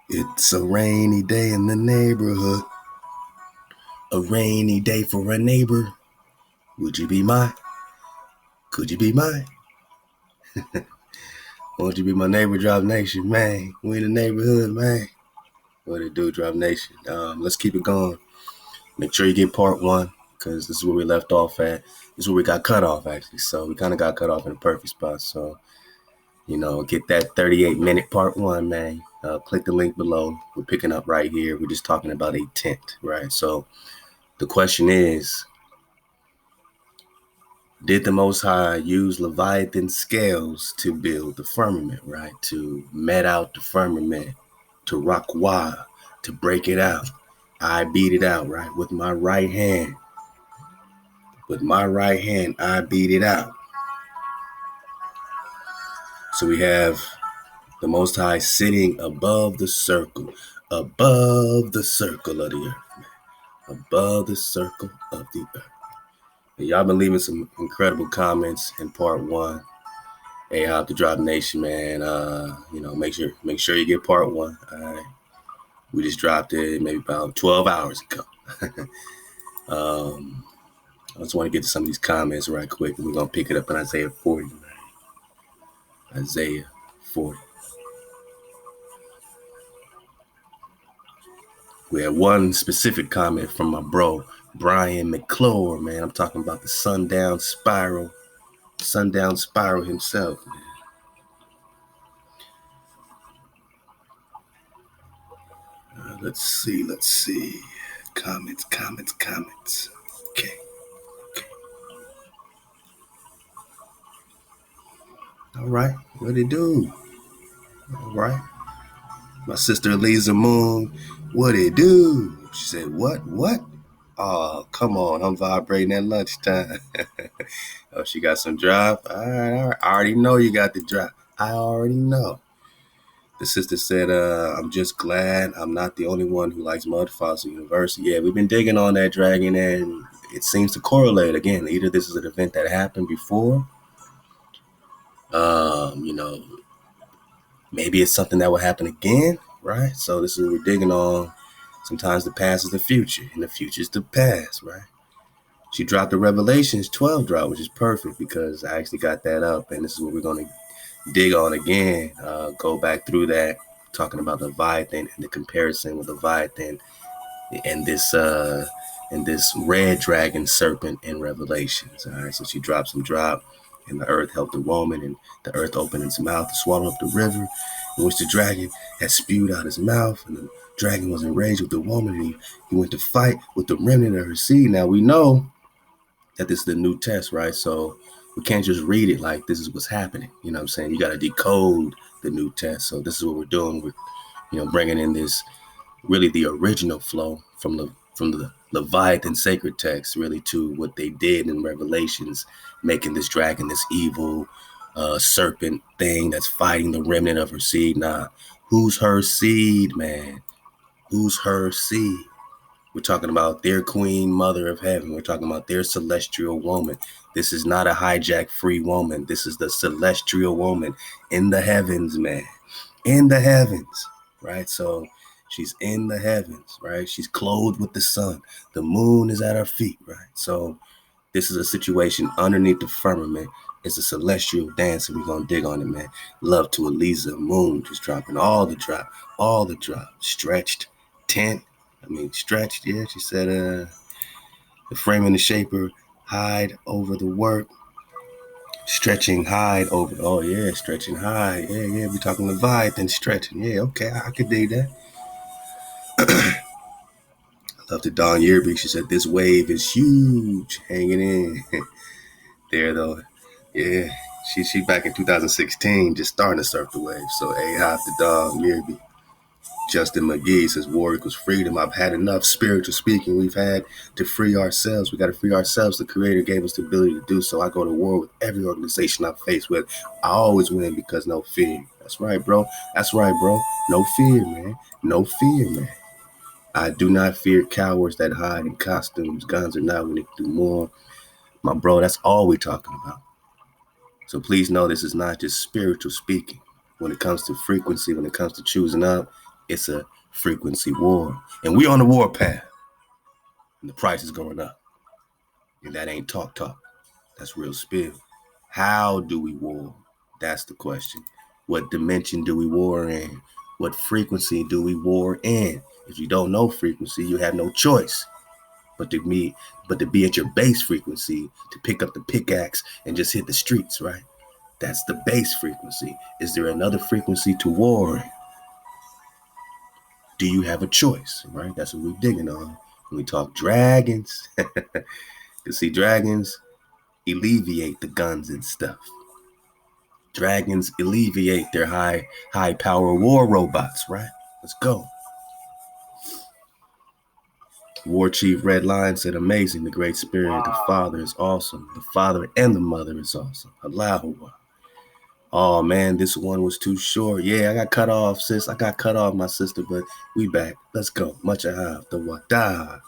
It's a rainy day in the neighborhood. A rainy day for a neighbor. Would you be mine? Could you be mine? Won't you be my neighbor, Drop Nation, man? We in the neighborhood, man. What it do, Drop Nation? Let's keep it going. Make sure you get part one, because this is where we left off at. This is where we got cut off, actually. So we kind of got cut off in a perfect spot. So, get that 38-minute part one, man. Click the link below. We're picking up right here. We're just talking about a tent, right? So the question is, did the Most High use Leviathan scales to build the firmament, right? To met out the firmament, to HAWAH, to break it out. I beat it out, right? With my right hand. With my right hand, I beat it out. So we have the Most High sitting above the circle of the earth, man. Above the circle of the earth. And y'all been leaving some incredible comments in part one. Hey, how to Drop Nation, man. Make sure you get part one. All right. We just dropped it maybe about 12 hours ago. I just want to get to some of these comments right quick. We're gonna pick it up in Isaiah 40. Man. Isaiah 40. We had one specific comment from my bro, Brian McClure, man. I'm talking about the sundown spiral himself, man. Let's see. Comments. Okay. All right. What it do? All right. My sister Lisa Moon, what it do? She said, what? Oh, come on. I'm vibrating at lunchtime. Oh, she got some drive? All right. I already know you got the drive. I already know. The sister said, I'm just glad I'm not the only one who likes Mud Fossil University. Yeah, we've been digging on that dragon, and it seems to correlate. Again, either this is an event that happened before, maybe it's something that will happen again, right? So this is what we're digging on. Sometimes the past is the future, and the future is the past, right? She dropped the Revelations 12 drop, which is perfect because I actually got that up, and this is what we're going to dig on again. Go back through that, talking about Leviathan and the comparison with Leviathan and this red dragon serpent in Revelations. All right, so she dropped some drop, and the earth helped the woman, and the earth opened its mouth to swallow up the river in which the dragon had spewed out his mouth, and the dragon was enraged with the woman, and he went to fight with the remnant of her seed. Now we know that this is the new test, right? So we can't just read it like this is what's happening. You know what I'm saying? You got to decode the new test. So this is what we're doing with, bringing in this really the original flow from the Leviathan sacred text really to what they did in Revelations, making this dragon this evil serpent thing that's fighting the remnant of her seed. Nah, who's her seed, man? Who's her seed? We're talking about their queen, mother of heaven. We're talking about their celestial woman. This is not a hijack free woman. This is the celestial woman in the heavens, man. In the heavens, right? So she's in the heavens, right? She's clothed with the sun. The moon is at her feet, right? So this is a situation underneath the firmament. It's a celestial dance, and we're going to dig on it, man. Love to Eliza Moon, just dropping all the drop. Stretched tent. Stretched, yeah. She said, the frame and the shaper hide over the work. Stretching hide over. Oh, yeah, stretching hide. Yeah. We're talking Leviathan stretching. Yeah, okay, I could dig that. Love to Dawn Yerby. She said, this wave is huge. Hanging in there, though. Yeah, she back in 2016, just starting to surf the wave. So, HAWAH to Dawn Yerby. Justin McGee says, war equals freedom. I've had enough spiritual speaking. We've had to free ourselves. We got to free ourselves. The Creator gave us the ability to do so. I go to war with every organization I'm faced with. I always win because no fear. That's right, bro. No fear, man. No fear, man. I do not fear cowards that hide in costumes. Guns are not when they can do more. My bro, that's all we're talking about. So please know this is not just spiritual speaking. When it comes to frequency, when it comes to choosing up, It's a frequency war. And we're on the war path. And the price is going up. And that ain't talk. That's real spill. How do we war? That's the question. What dimension do we war in? What frequency do we war in? If you don't know frequency, you have no choice but to be at your base frequency, to pick up the pickaxe and just hit the streets, right? That's the base frequency. Is there another frequency to war in? Do you have a choice, right? That's what we're digging on. When we talk dragons, you see dragons alleviate the guns and stuff. Dragons alleviate their high power war robots, right? Let's go. War Chief Red Lion said, amazing, the Great Spirit, wow. The Father is awesome. The Father and the Mother is awesome. HAWAH. Oh, man, this one was too short. Yeah, I got cut off, sis. I got cut off, my sister, but we back. Let's go. Much HAWAH, the Wada.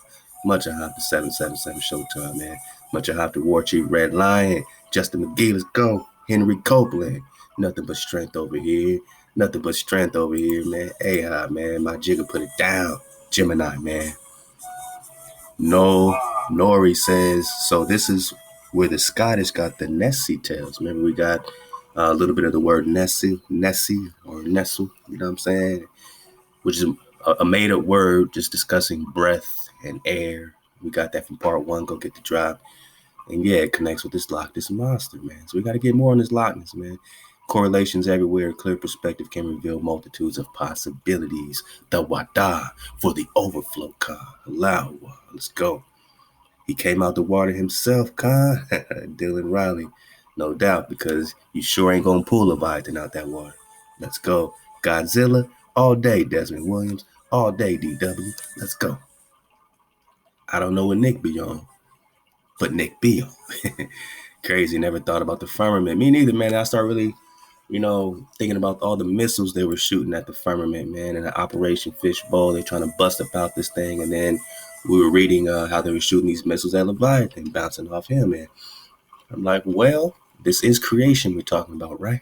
Much HAWAH, the 777 Showtime, man. Much HAWAH, the War Chief Red Lion. Justin McGee, let's go. Henry Copeland. Nothing but strength over here. Nothing but strength over here, man. HAWAH, man. My jigger put it down. Gemini, man. No, Nori says, so this is where the Scottish got the Nessie tales. Remember, we got a little bit of the word Nessie, or Nestle, you know what I'm saying? Which is a made-up word just discussing breath and air. We got that from part 1. Go get the drop. And yeah, it connects with this Loch Ness monster, man. So we got to get more on this Loch Ness, man. Correlations everywhere. Clear perspective can reveal multitudes of possibilities. The Wada for the overflow, Khan. HAWAH. Let's go. He came out the water himself, Khan. Dylan Riley. No doubt, because you sure ain't going to pull Leviathan out that water. Let's go. Godzilla. All day, Desmond Williams. All day, DW. Let's go. I don't know what Nick be on, but Nick be on. Crazy. Never thought about the firmament. Me neither, man. I start really, thinking about all the missiles they were shooting at the firmament, man, and the Operation Fishbowl. They're trying to bust about this thing. And then we were reading how they were shooting these missiles at Leviathan, bouncing off him. And I'm like, well, this is creation we're talking about, right?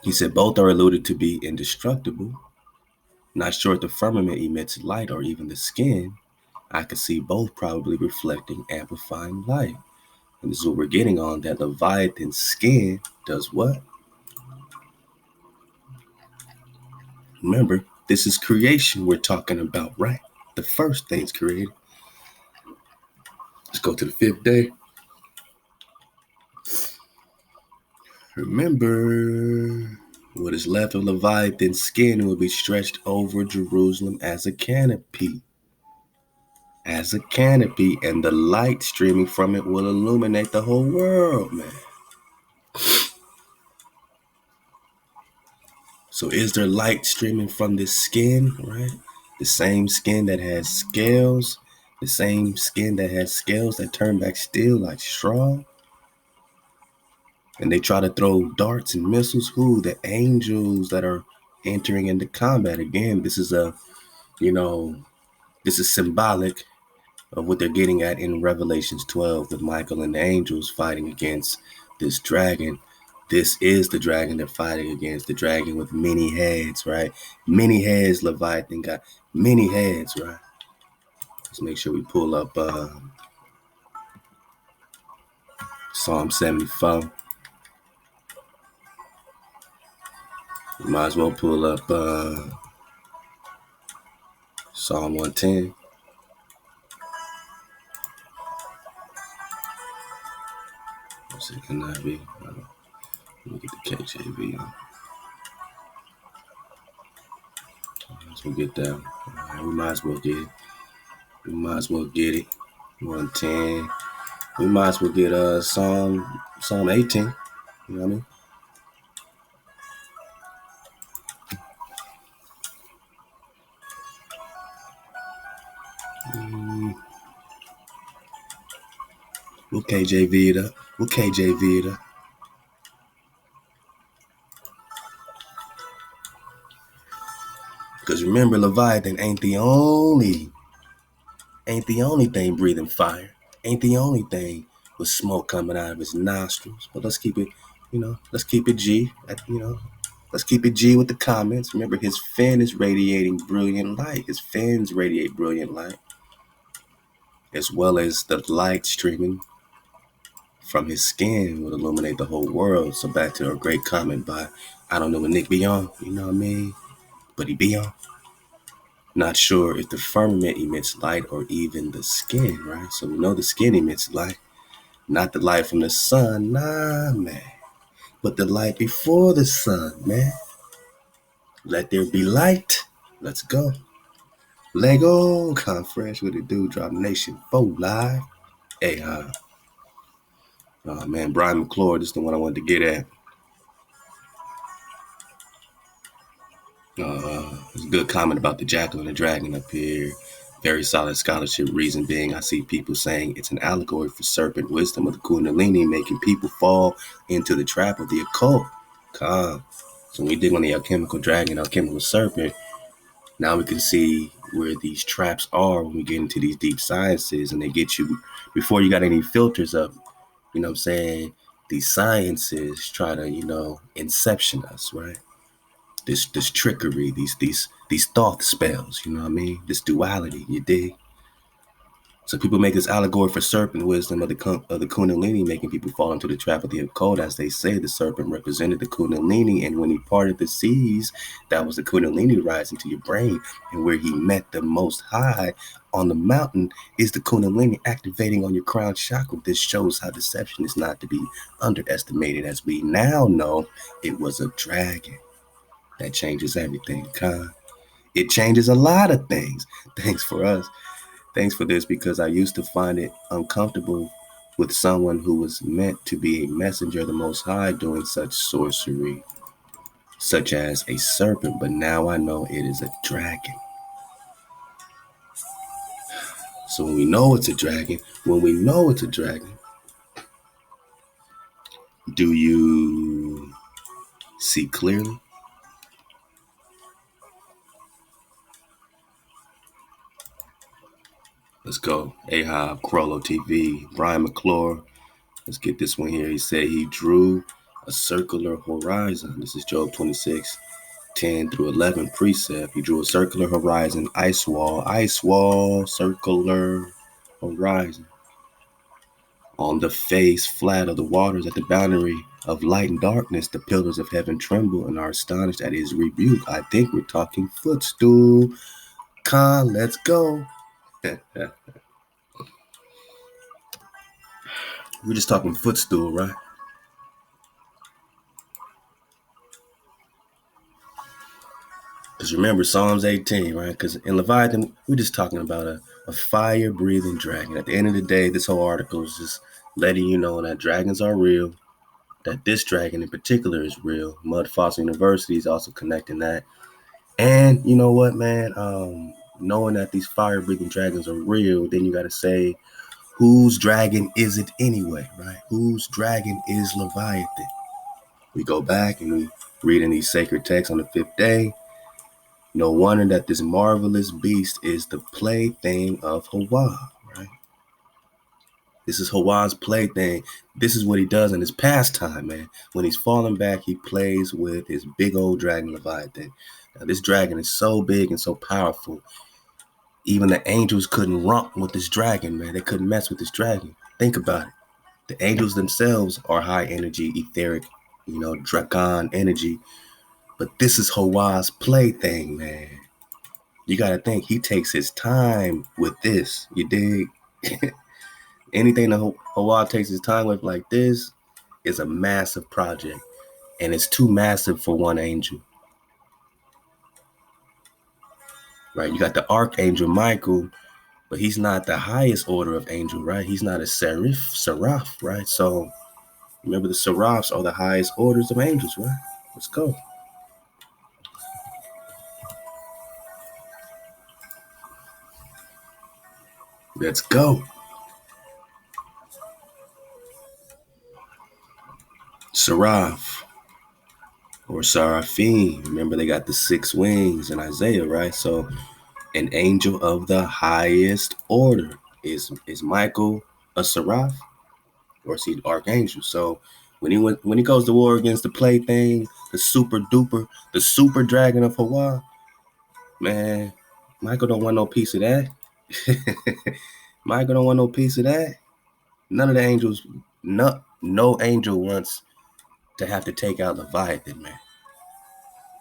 He said both are alluded to be indestructible. Not sure if the firmament emits light or even the skin. I could see both probably reflecting, amplifying light. And this is what we're getting on, that Leviathan's skin does what? Remember, this is creation we're talking about, right? The first thing's created. Let's go to the 5th day. Remember, what is left of Leviathan's skin will be stretched over Jerusalem as a canopy. As a canopy, and the light streaming from it will illuminate the whole world, man. So is there light streaming from this skin, right? The same skin that has scales, the same skin that has scales that turn back steel like straw. And they try to throw darts and missiles. Who? The angels that are entering into combat. Again, this is this is symbolic of what they're getting at in Revelations 12 with Michael and the angels fighting against this dragon. This is the dragon they're fighting against, the dragon with many heads, right? Many heads, Leviathan got many heads, right? Let's make sure we pull up Psalm 74. We might as well pull up Psalm 110. Let's see, can that be? Let me get the KJV on. Let's get that. Right, we might as well get it. We might as well get it. 110. We might as well get Psalm 18. You know what I mean? We'll KJV it up. We'll KJV it up. Because remember, Leviathan ain't the only thing breathing fire. Ain't the only thing with smoke coming out of his nostrils. But let's keep it, let's keep it G. Let's keep it G with the comments. Remember, his fin is radiating brilliant light. His fins radiate brilliant light, as well as the light streaming from his skin would illuminate the whole world. So back to a great comment by, I don't know what Nick be on, you know what I mean? But he be on. Not sure if the firmament emits light or even the skin, right? So we know the skin emits light, not the light from the sun, nah, man. But the light before the sun, man. Let there be light. Let's go. Lego, Confresh, what it do? Drop Nation 4 live. Hey, oh man, Brian McClure, this is the one I wanted to get at. There's a good comment about the jackal and the dragon up here. Very solid scholarship. Reason being, I see people saying it's an allegory for serpent wisdom of the Kundalini, making people fall into the trap of the occult. Calm. So when we dig on the alchemical dragon, alchemical serpent, now we can see where these traps are when we get into these deep sciences, and they get you before you got any filters up. You know what I'm saying? These sciences try to, inception us, right? This trickery, these thought spells, you know what I mean? This duality, you dig? So people make this allegory for serpent wisdom of the Kundalini, making people fall into the trap of the occult. As they say, the serpent represented the Kundalini, and when he parted the seas, that was the Kundalini rising to your brain. And where he met the Most High on the mountain is the Kundalini activating on your crown chakra. This shows how deception is not to be underestimated. As we now know, it was a dragon. That changes everything, Khan. It changes a lot of things. Thanks for us. Thanks for this, because I used to find it uncomfortable with someone who was meant to be a messenger of the Most High doing such sorcery, such as a serpent, but now I know it is a dragon. So when we know it's a dragon, do you see clearly? Let's go. HAWAH, Crollo TV, Brian McClure. Let's get this one here. He said he drew a circular horizon. This is Job 26, 10 through 11 precept. He drew a circular horizon, ice wall, circular horizon. On the face flat of the waters at the boundary of light and darkness, the pillars of heaven tremble and are astonished at his rebuke. I think we're talking footstool. Khan, let's go. We're just talking footstool, right? Because remember Psalms 18, right? Because in Leviathan, we're just talking about a fire-breathing dragon. At the end of the day, this whole article is just letting you know that dragons are real, that this dragon in particular is real. Mud Fossil University is also connecting that. And you know what, man? Knowing that these fire-breathing dragons are real, then you got to say, whose dragon is it anyway, right? Whose dragon is Leviathan? We go back and we read in these sacred texts on the 5th day. No wonder that this marvelous beast is the plaything of HAWAH, right? This is HAWAH's plaything. This is what he does in his pastime, man. When he's falling back, he plays with his big old dragon Leviathan. Now, this dragon is so big and so powerful. Even the angels couldn't romp with this dragon, man. They couldn't mess with this dragon. Think about it. The angels themselves are high energy, etheric, dragon energy. But this is HAWAH's plaything, man. You got to think he takes his time with this. You dig? Anything that HAWAH takes his time with like this is a massive project. And it's too massive for one angel. Right? You got the Archangel Michael, but he's not the highest order of angel, right? He's not a seraph, right? So remember, the seraphs are the highest orders of angels, right? Let's go. Let's go. Seraph or seraphim. Remember, they got the 6 wings in Isaiah, right? So an angel of the highest order. Is Michael a seraph or is he an archangel? So When he goes to war against the plaything, the super dragon of HAWAH, man, Michael don't want no piece of that. Michael don't want no piece of that. None of the angels, no angel wants to have to take out Leviathan, man.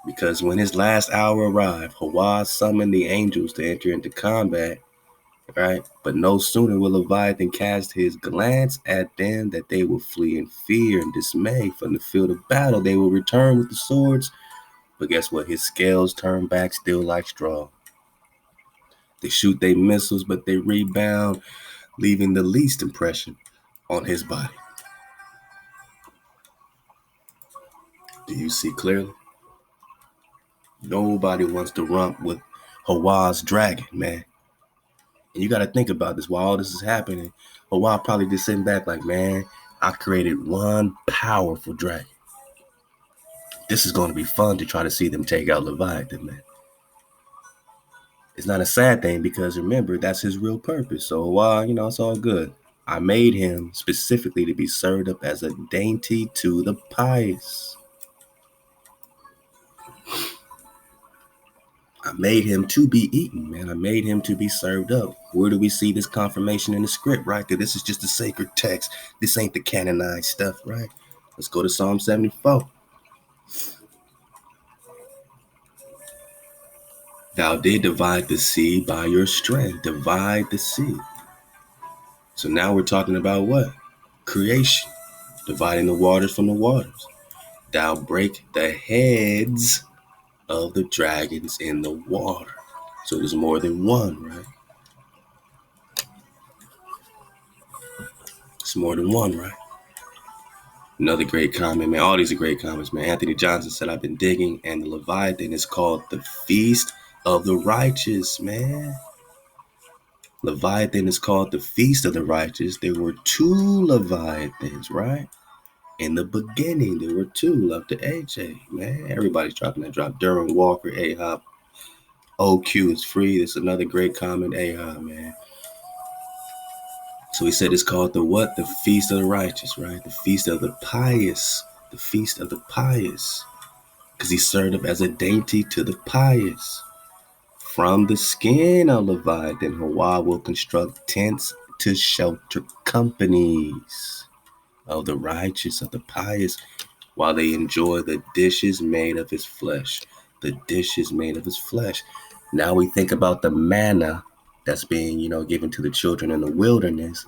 Because when his last hour arrived, HAWAH summoned the angels to enter into combat, right? But no sooner will Leviathan cast his glance at them that they will flee in fear and dismay from the field of battle. They will return with the swords, but guess what? His scales turn back still like straw. They shoot their missiles, but they rebound, leaving the least impression on his body. Do you see clearly? Nobody wants to rump with HAWAH's dragon, man. And you got to think about this while all this is happening. HAWAH probably just sitting back like, man, I created one powerful dragon. This is going to be fun to try to see them take out Leviathan, man. It's not a sad thing because remember, that's his real purpose. So HAWAH, it's all good. I made him specifically to be served up as a dainty to the pious. I made him to be eaten, man. I made him to be served up. Where do we see this confirmation in the script, right? Because this is just a sacred text. This ain't the canonized stuff, right? Let's go to Psalm 74. Thou did divide the sea by your strength. Divide the sea. So now we're talking about what? Creation. Dividing the waters from the waters. Thou break the heads of the dragons in the water. So there's more than one, right? It's more than one, right? Another great comment, man. All these are great comments, man. Anthony Johnson said, I've been digging, and the Leviathan is called the Feast of the Righteous, man. Leviathan is called the Feast of the Righteous. There were two Leviathans, right? In the beginning, there were two. Love to AJ, man. Everybody's dropping that drop. Durham Walker, AHAWAH. OQ is free. That's another great comment, AHAWAH, man. So he said it's called the what? The Feast of the Righteous, right? The Feast of the Pious. The Feast of the Pious. Because he served up as a dainty to the pious. From the skin of Leviathan, HAWAH will construct tents to shelter companies of the righteous, of the pious, while they enjoy the dishes made of his flesh. The dishes made of his flesh. Now we think about the manna that's being, given to the children in the wilderness.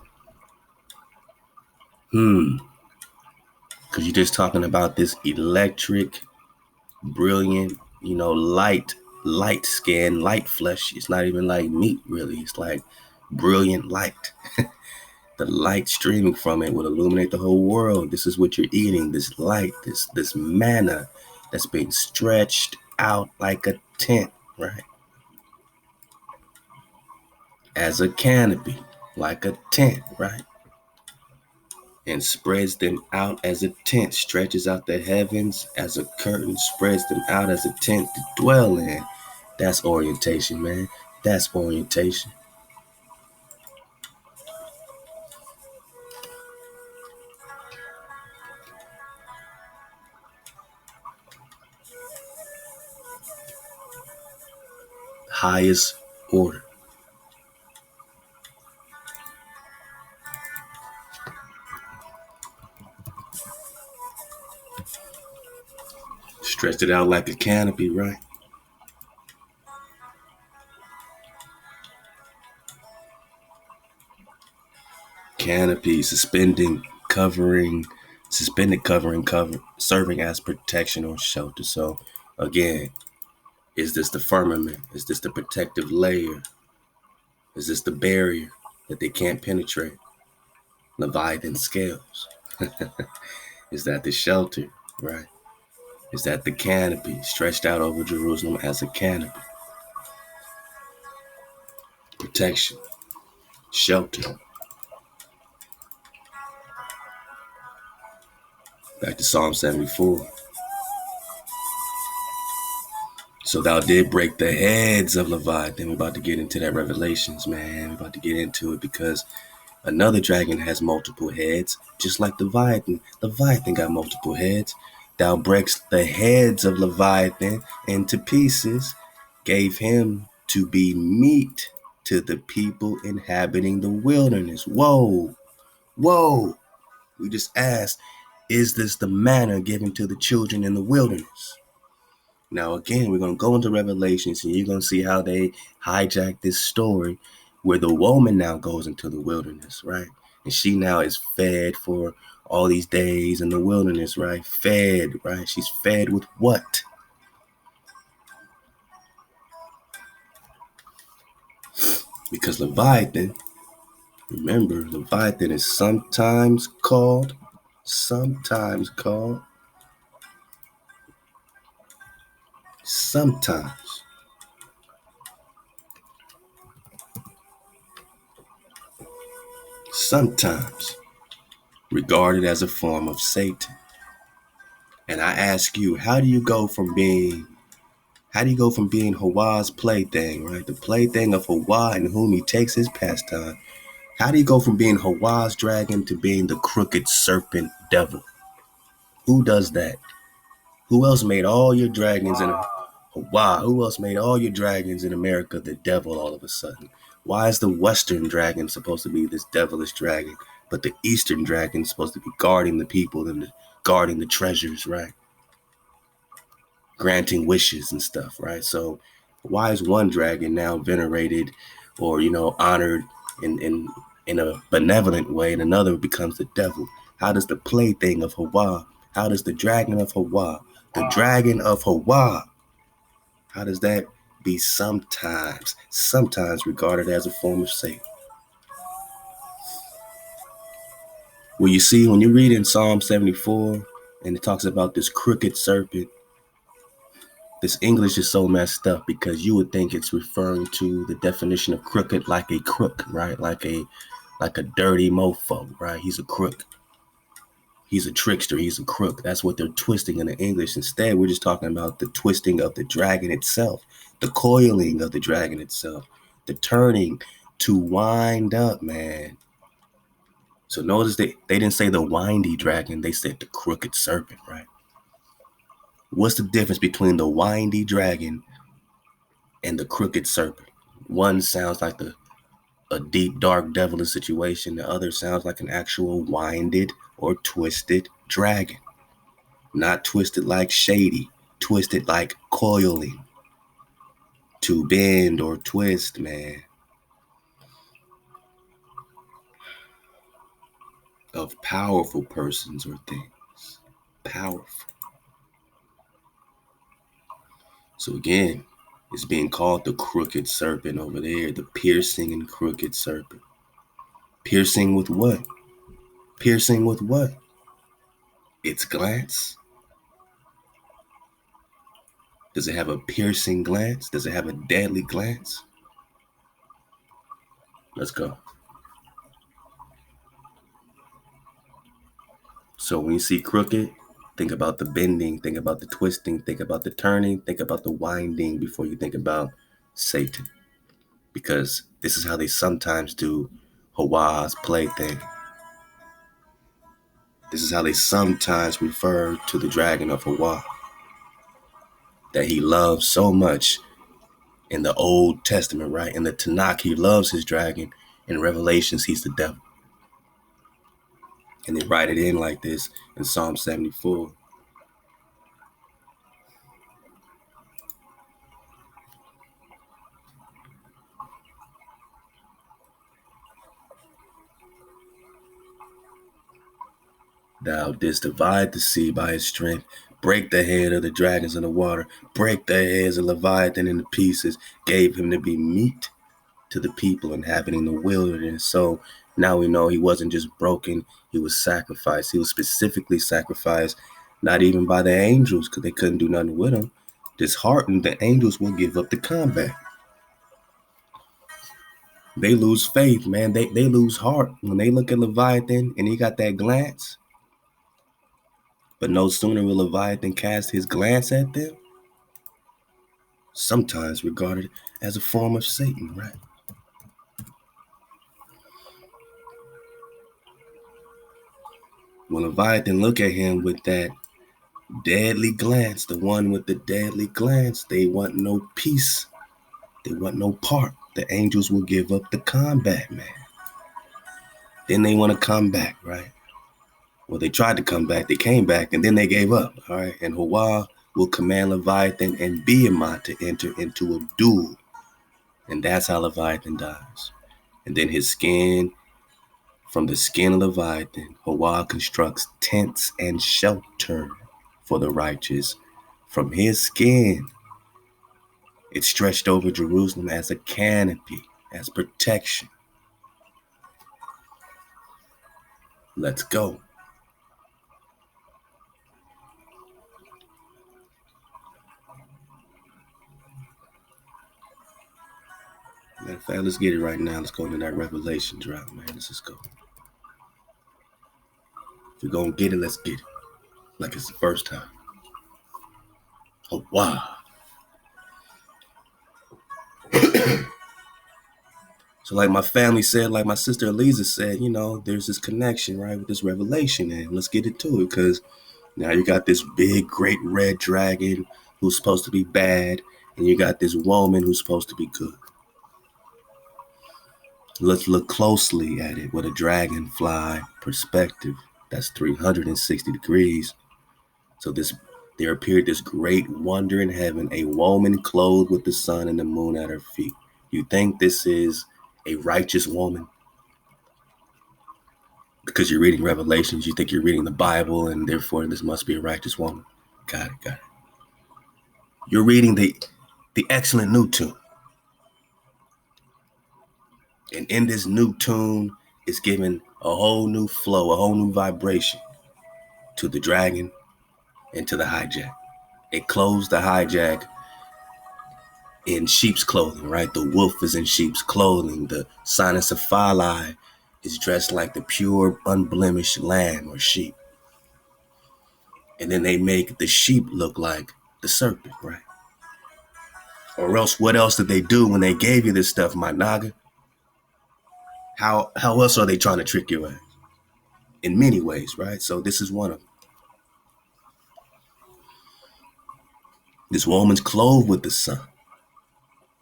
Because you're just talking about this electric, brilliant, light skin, light flesh. It's not even like meat, really. It's like brilliant light. The light streaming from it will illuminate the whole world. This is what you're eating, this light, this manna that's being stretched out like a tent, right? As a canopy, like a tent, right? And spreads them out as a tent, stretches out the heavens as a curtain, spreads them out as a tent to dwell in. That's orientation, man. That's orientation. Highest order. Stretched it out like a canopy, right? Canopy, suspended covering, serving as protection or shelter. So again, is this the firmament? Is this the protective layer? Is this the barrier that they can't penetrate? Leviathan scales. Is that the shelter, right? Is that the canopy stretched out over Jerusalem as a canopy? Protection, shelter. Back to Psalm 74. So thou did break the heads of Leviathan. We're about to get into that Revelations, man. We're about to get into it because Another dragon has multiple heads, just like Leviathan. Leviathan got multiple heads. Thou breaks the heads of Leviathan into pieces, gave him to be meat to the people inhabiting the wilderness. Whoa, whoa. We just asked, is this the manna given to the children in the wilderness? Now, again, we're going to go into Revelations and you're going to see how they hijack this story where the woman now goes into the wilderness, right? And she now is fed for all these days in the wilderness, right? Fed, right? She's fed with what? Because Leviathan, remember, Leviathan is sometimes called, sometimes, sometimes regarded as a form of Satan. And I ask you, how do you go from being HAWAH's plaything, right? The plaything of HAWAH in whom he takes his pastime. How do you go from being HAWAH's dragon to being the crooked serpent devil? Who does that? Who else made all your dragons in HAWAH? Who else made all your dragons in America the devil all of a sudden? Why is the Western dragon supposed to be this devilish dragon, but the Eastern dragon is supposed to be guarding the people and guarding the treasures, right? Granting wishes and stuff, right? So why is one dragon now venerated or, honored in a benevolent way and another becomes the devil? How does the plaything of HAWAH, how does the dragon of HAWAH, how does that be sometimes regarded as a form of Satan? Well, you see, when you read in Psalm 74 and it talks about this crooked serpent, this English is so messed up because you would think it's referring to the definition of crooked like a crook, right? Like a dirty mofo, right? He's a crook. He's a trickster. He's a crook. That's what they're twisting in the English. Instead, we're just talking about the twisting of the dragon itself, the coiling of the dragon itself, the turning to wind up, man. So notice they didn't say the windy dragon. They said the crooked serpent, right? What's the difference between the windy dragon and the crooked serpent? One sounds like a deep, dark, devilish situation. The other sounds like an actual winded or twisted dragon. Not twisted like shady, twisted like coiling. To bend or twist, man. Of powerful persons or things. Powerful. So again, it's being called the crooked serpent over there, the piercing and crooked serpent. Piercing with what? Piercing with what? Its glance? Does it have a piercing glance? Does it have a deadly glance? Let's go. So when you see crooked, think about the bending, think about the twisting, think about the turning, think about the winding before you think about Satan. Because this is how they sometimes do HAWAH's plaything. This is how they sometimes refer to the dragon of HAWAH that he loves so much in the Old Testament, right? In the Tanakh, he loves his dragon. In Revelations, he's the devil. And they write it in like this in Psalm 74. Thou didst divide the sea by his strength, break the head of the dragons in the water, break the heads of Leviathan into pieces, gave him to be meat to the people inhabiting the wilderness. So now we know he wasn't just broken, he was sacrificed. He was specifically sacrificed, not even by the angels, because they couldn't do nothing with him. Disheartened, the angels will give up the combat. They lose faith, man. They lose heart when they look at Leviathan and he got that glance. But no sooner will Leviathan cast his glance at them, sometimes regarded as a form of Satan, right? When Leviathan look at him with that deadly glance, the one with the deadly glance, they want no peace. They want no part. The angels will give up the combat, man. Then they want to come back, right? Well, they tried to come back. They came back, and then they gave up, all right? And HAWAH will command Leviathan and Behemoth to enter into a duel. And that's how Leviathan dies. And then his skin, from the skin of Leviathan, HAWAH constructs tents and shelter for the righteous. From his skin, it's stretched over Jerusalem as a canopy, as protection. Let's go. Matter of fact, let's get it right now. Let's go into that Revelation drop, man. Let's just go. If we're going to get it, let's get it. Like it's the first time. Oh, wow. So like my family said, like my sister Eliza said, you know, there's this connection, right, with this revelation. And let's get into it, because now you got this big, great red dragon who's supposed to be bad. And you got this woman who's supposed to be good. Let's look closely at it with a dragonfly perspective. That's 360 degrees. So there appeared this great wonder in heaven, a woman clothed with the sun and the moon at her feet. You think this is a righteous woman? Because you're reading Revelations, you think you're reading the Bible, and therefore this must be a righteous woman. Got it. You're reading the excellent new tune. And in this new tune, it's given a whole new flow, a whole new vibration to the dragon and to the hijack. It clothes the hijack in sheep's clothing, right? The wolf is in sheep's clothing. The sinus of Papal is dressed like the pure, unblemished lamb or sheep. And then they make the sheep look like the serpent, right? Or else, what else did they do when they gave you this stuff, my naga? How else are they trying to trick your ass? In many ways, right? So this is one of them. This woman's clothed with the sun,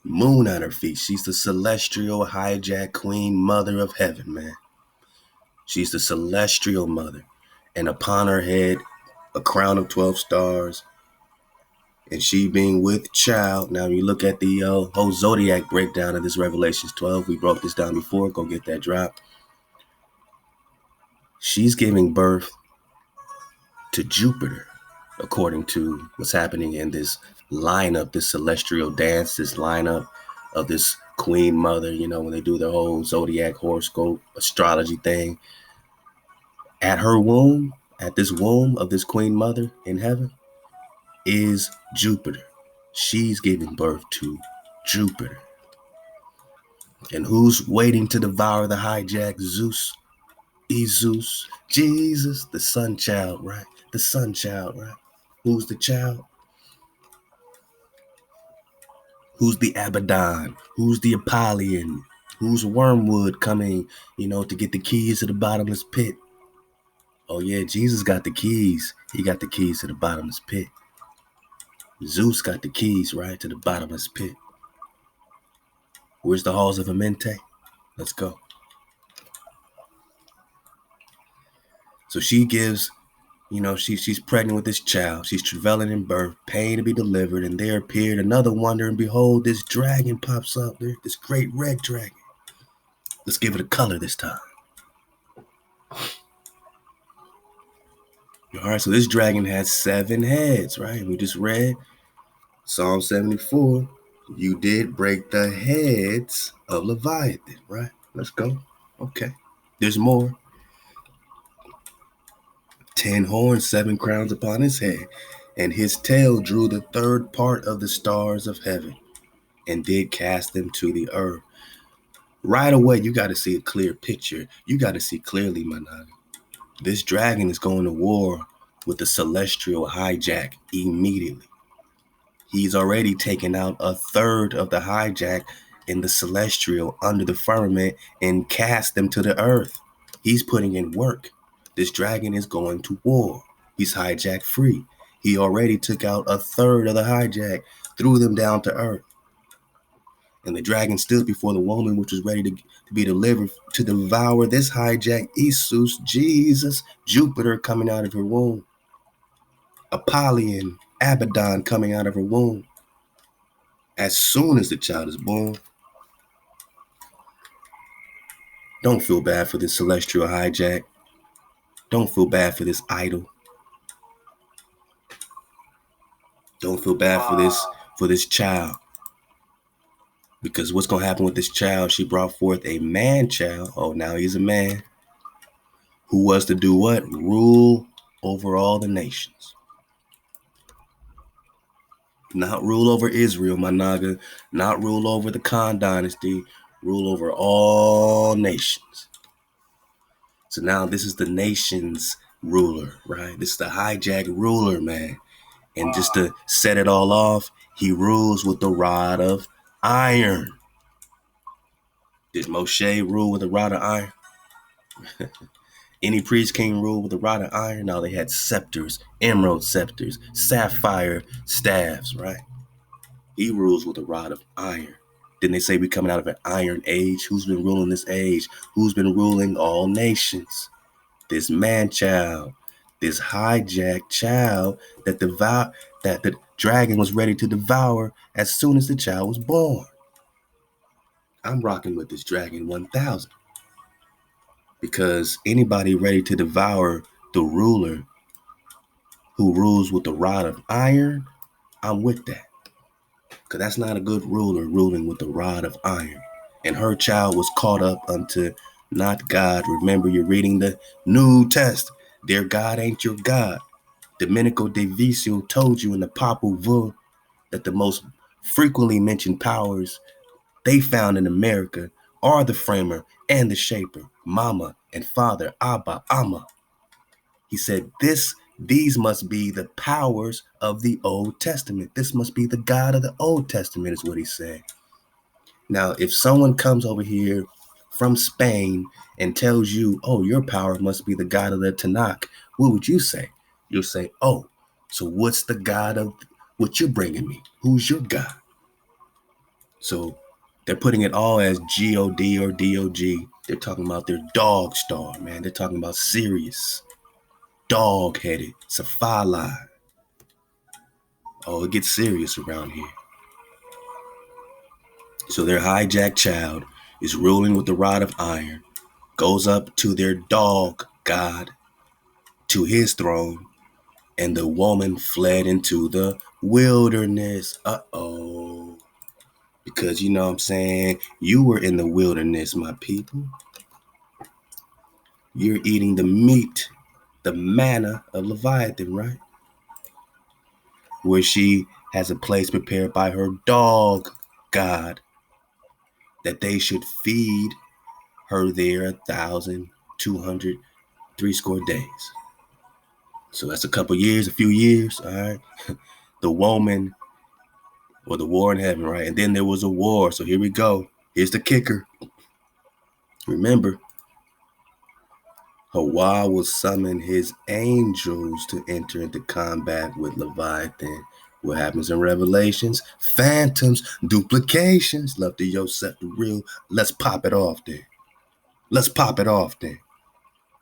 moon on her feet. She's the celestial hijack queen, mother of heaven, man. She's the celestial mother. And upon her head, a crown of 12 stars. And she being with child. Now, you look at the whole zodiac breakdown of this Revelations 12. We broke this down before. Go get that drop. She's giving birth to Jupiter, according to what's happening in this lineup, this celestial dance, this lineup of this queen mother, you know, when they do their whole zodiac horoscope astrology thing. At her womb, at this womb of this queen mother in heaven, is Jupiter. She's giving birth to Jupiter. And who's waiting to devour the hijack? Zeus, Jesus, Jesus, the sun child, right? The sun child, right? Who's the child? Who's the Abaddon? Who's the Apollyon? Who's Wormwood coming, you know, to get the keys to the bottomless pit? Oh yeah, Jesus got the keys. He got the keys to the bottomless pit. Zeus got the keys, right, to the bottomless pit. Where's the halls of Amente? Let's go. So she gives, you know, she's pregnant with this child. She's travailing in birth, pain to be delivered. And there appeared another wonder. And behold, this dragon pops up there, this great red dragon. Let's give it a color this time. All right, so this dragon has 7 heads, right? We just read Psalm 74. You did break the heads of Leviathan, right? Let's go. Okay. There's more. 10 horns, 7 crowns upon his head, and his tail drew the third part of the stars of heaven and did cast them to the earth. Right away, you got to see a clear picture. You got to see clearly, Manana. This dragon is going to war with the celestial hijack immediately. He's already taken out a third of the hijack in the celestial under the firmament and cast them to the earth. He's putting in work. This dragon is going to war. He's hijacked free. He already took out a third of the hijack, threw them down to earth. And the dragon stood before the woman, which was ready to be delivered to devour this hijack, Isus, Jesus, Jupiter coming out of her womb, Apollyon, Abaddon coming out of her womb. As soon as the child is born, don't feel bad for this celestial hijack. Don't feel bad for this idol. Don't feel bad for this child. Because what's going to happen with this child? She brought forth a man child. Oh, now he's a man. Who was to do what? Rule over all the nations. Not rule over Israel, my naga. Not rule over the Khan dynasty. Rule over all nations. So now this is the nation's ruler, right? This is the hijack ruler, man. And just to set it all off, he rules with the rod of iron. Did Moshe rule with a rod of iron? Any priest king rule with a rod of iron? No, they had scepters, emerald scepters, sapphire staffs, right? He rules with a rod of iron. Didn't they say we're coming out of an iron age? Who's been ruling this age? Who's been ruling all nations? This man child, this hijacked child that the dragon was ready to devour as soon as the child was born. I'm rocking with this dragon 1000. Because anybody ready to devour the ruler who rules with the rod of iron, I'm with that. Because that's not a good ruler ruling with the rod of iron. And her child was caught up unto not God. Remember, you're reading the New Test. Their God ain't your God. Domenico de Vicio told you in the Papal that the most frequently mentioned powers they found in America are the framer and the shaper, Mama and Father, Abba, Amma. He said these must be the powers of the Old Testament. This must be the God of the Old Testament is what he said. Now, if someone comes over here from Spain and tells you, oh, your power must be the God of the Tanakh, what would you say? You'll say, oh, so what's the God of what you're bringing me? Who's your God? So they're putting it all as G-O-D or D-O-G. They're talking about their dog star, man. They're talking about Sirius. Dog-headed. Safali. Oh, it gets serious around here. So their hijacked child is ruling with the rod of iron, goes up to their dog god, to his throne, and the woman fled into the wilderness. Uh-oh. Because, you know what I'm saying, you were in the wilderness, my people. You're eating the meat, the manna of Leviathan, right? Where she has a place prepared by her dog god, that they should feed her there 1,200 days. So that's a few years, all right? The woman, or the war in heaven, right? And then there was a war. So here we go. Here's the kicker. Remember, HAWAH will summon his angels to enter into combat with Leviathan. What happens in Revelations? Phantoms, duplications. Love to Yosef the real. Let's pop it off there. Let's pop it off there.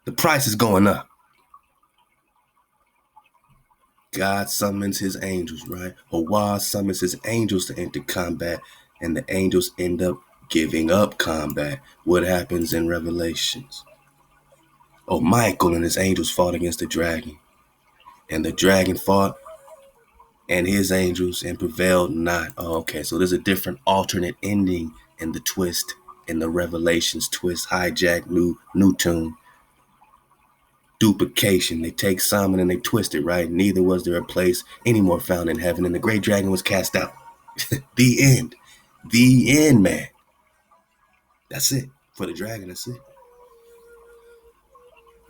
The price is going up. God summons his angels, right? HAWAH summons his angels to enter combat, and the angels end up giving up combat. What happens in Revelations? Oh, Michael and his angels fought against the dragon, and the dragon fought and his angels and prevailed not. Oh, okay, so there's a different alternate ending in the twist, in the Revelations twist, hijack, new tune. Duplication. They take Simon and they twist it, right? Neither was there a place any more found in heaven, and the great dragon was cast out. The end. The end, man. That's it. For the dragon, that's it.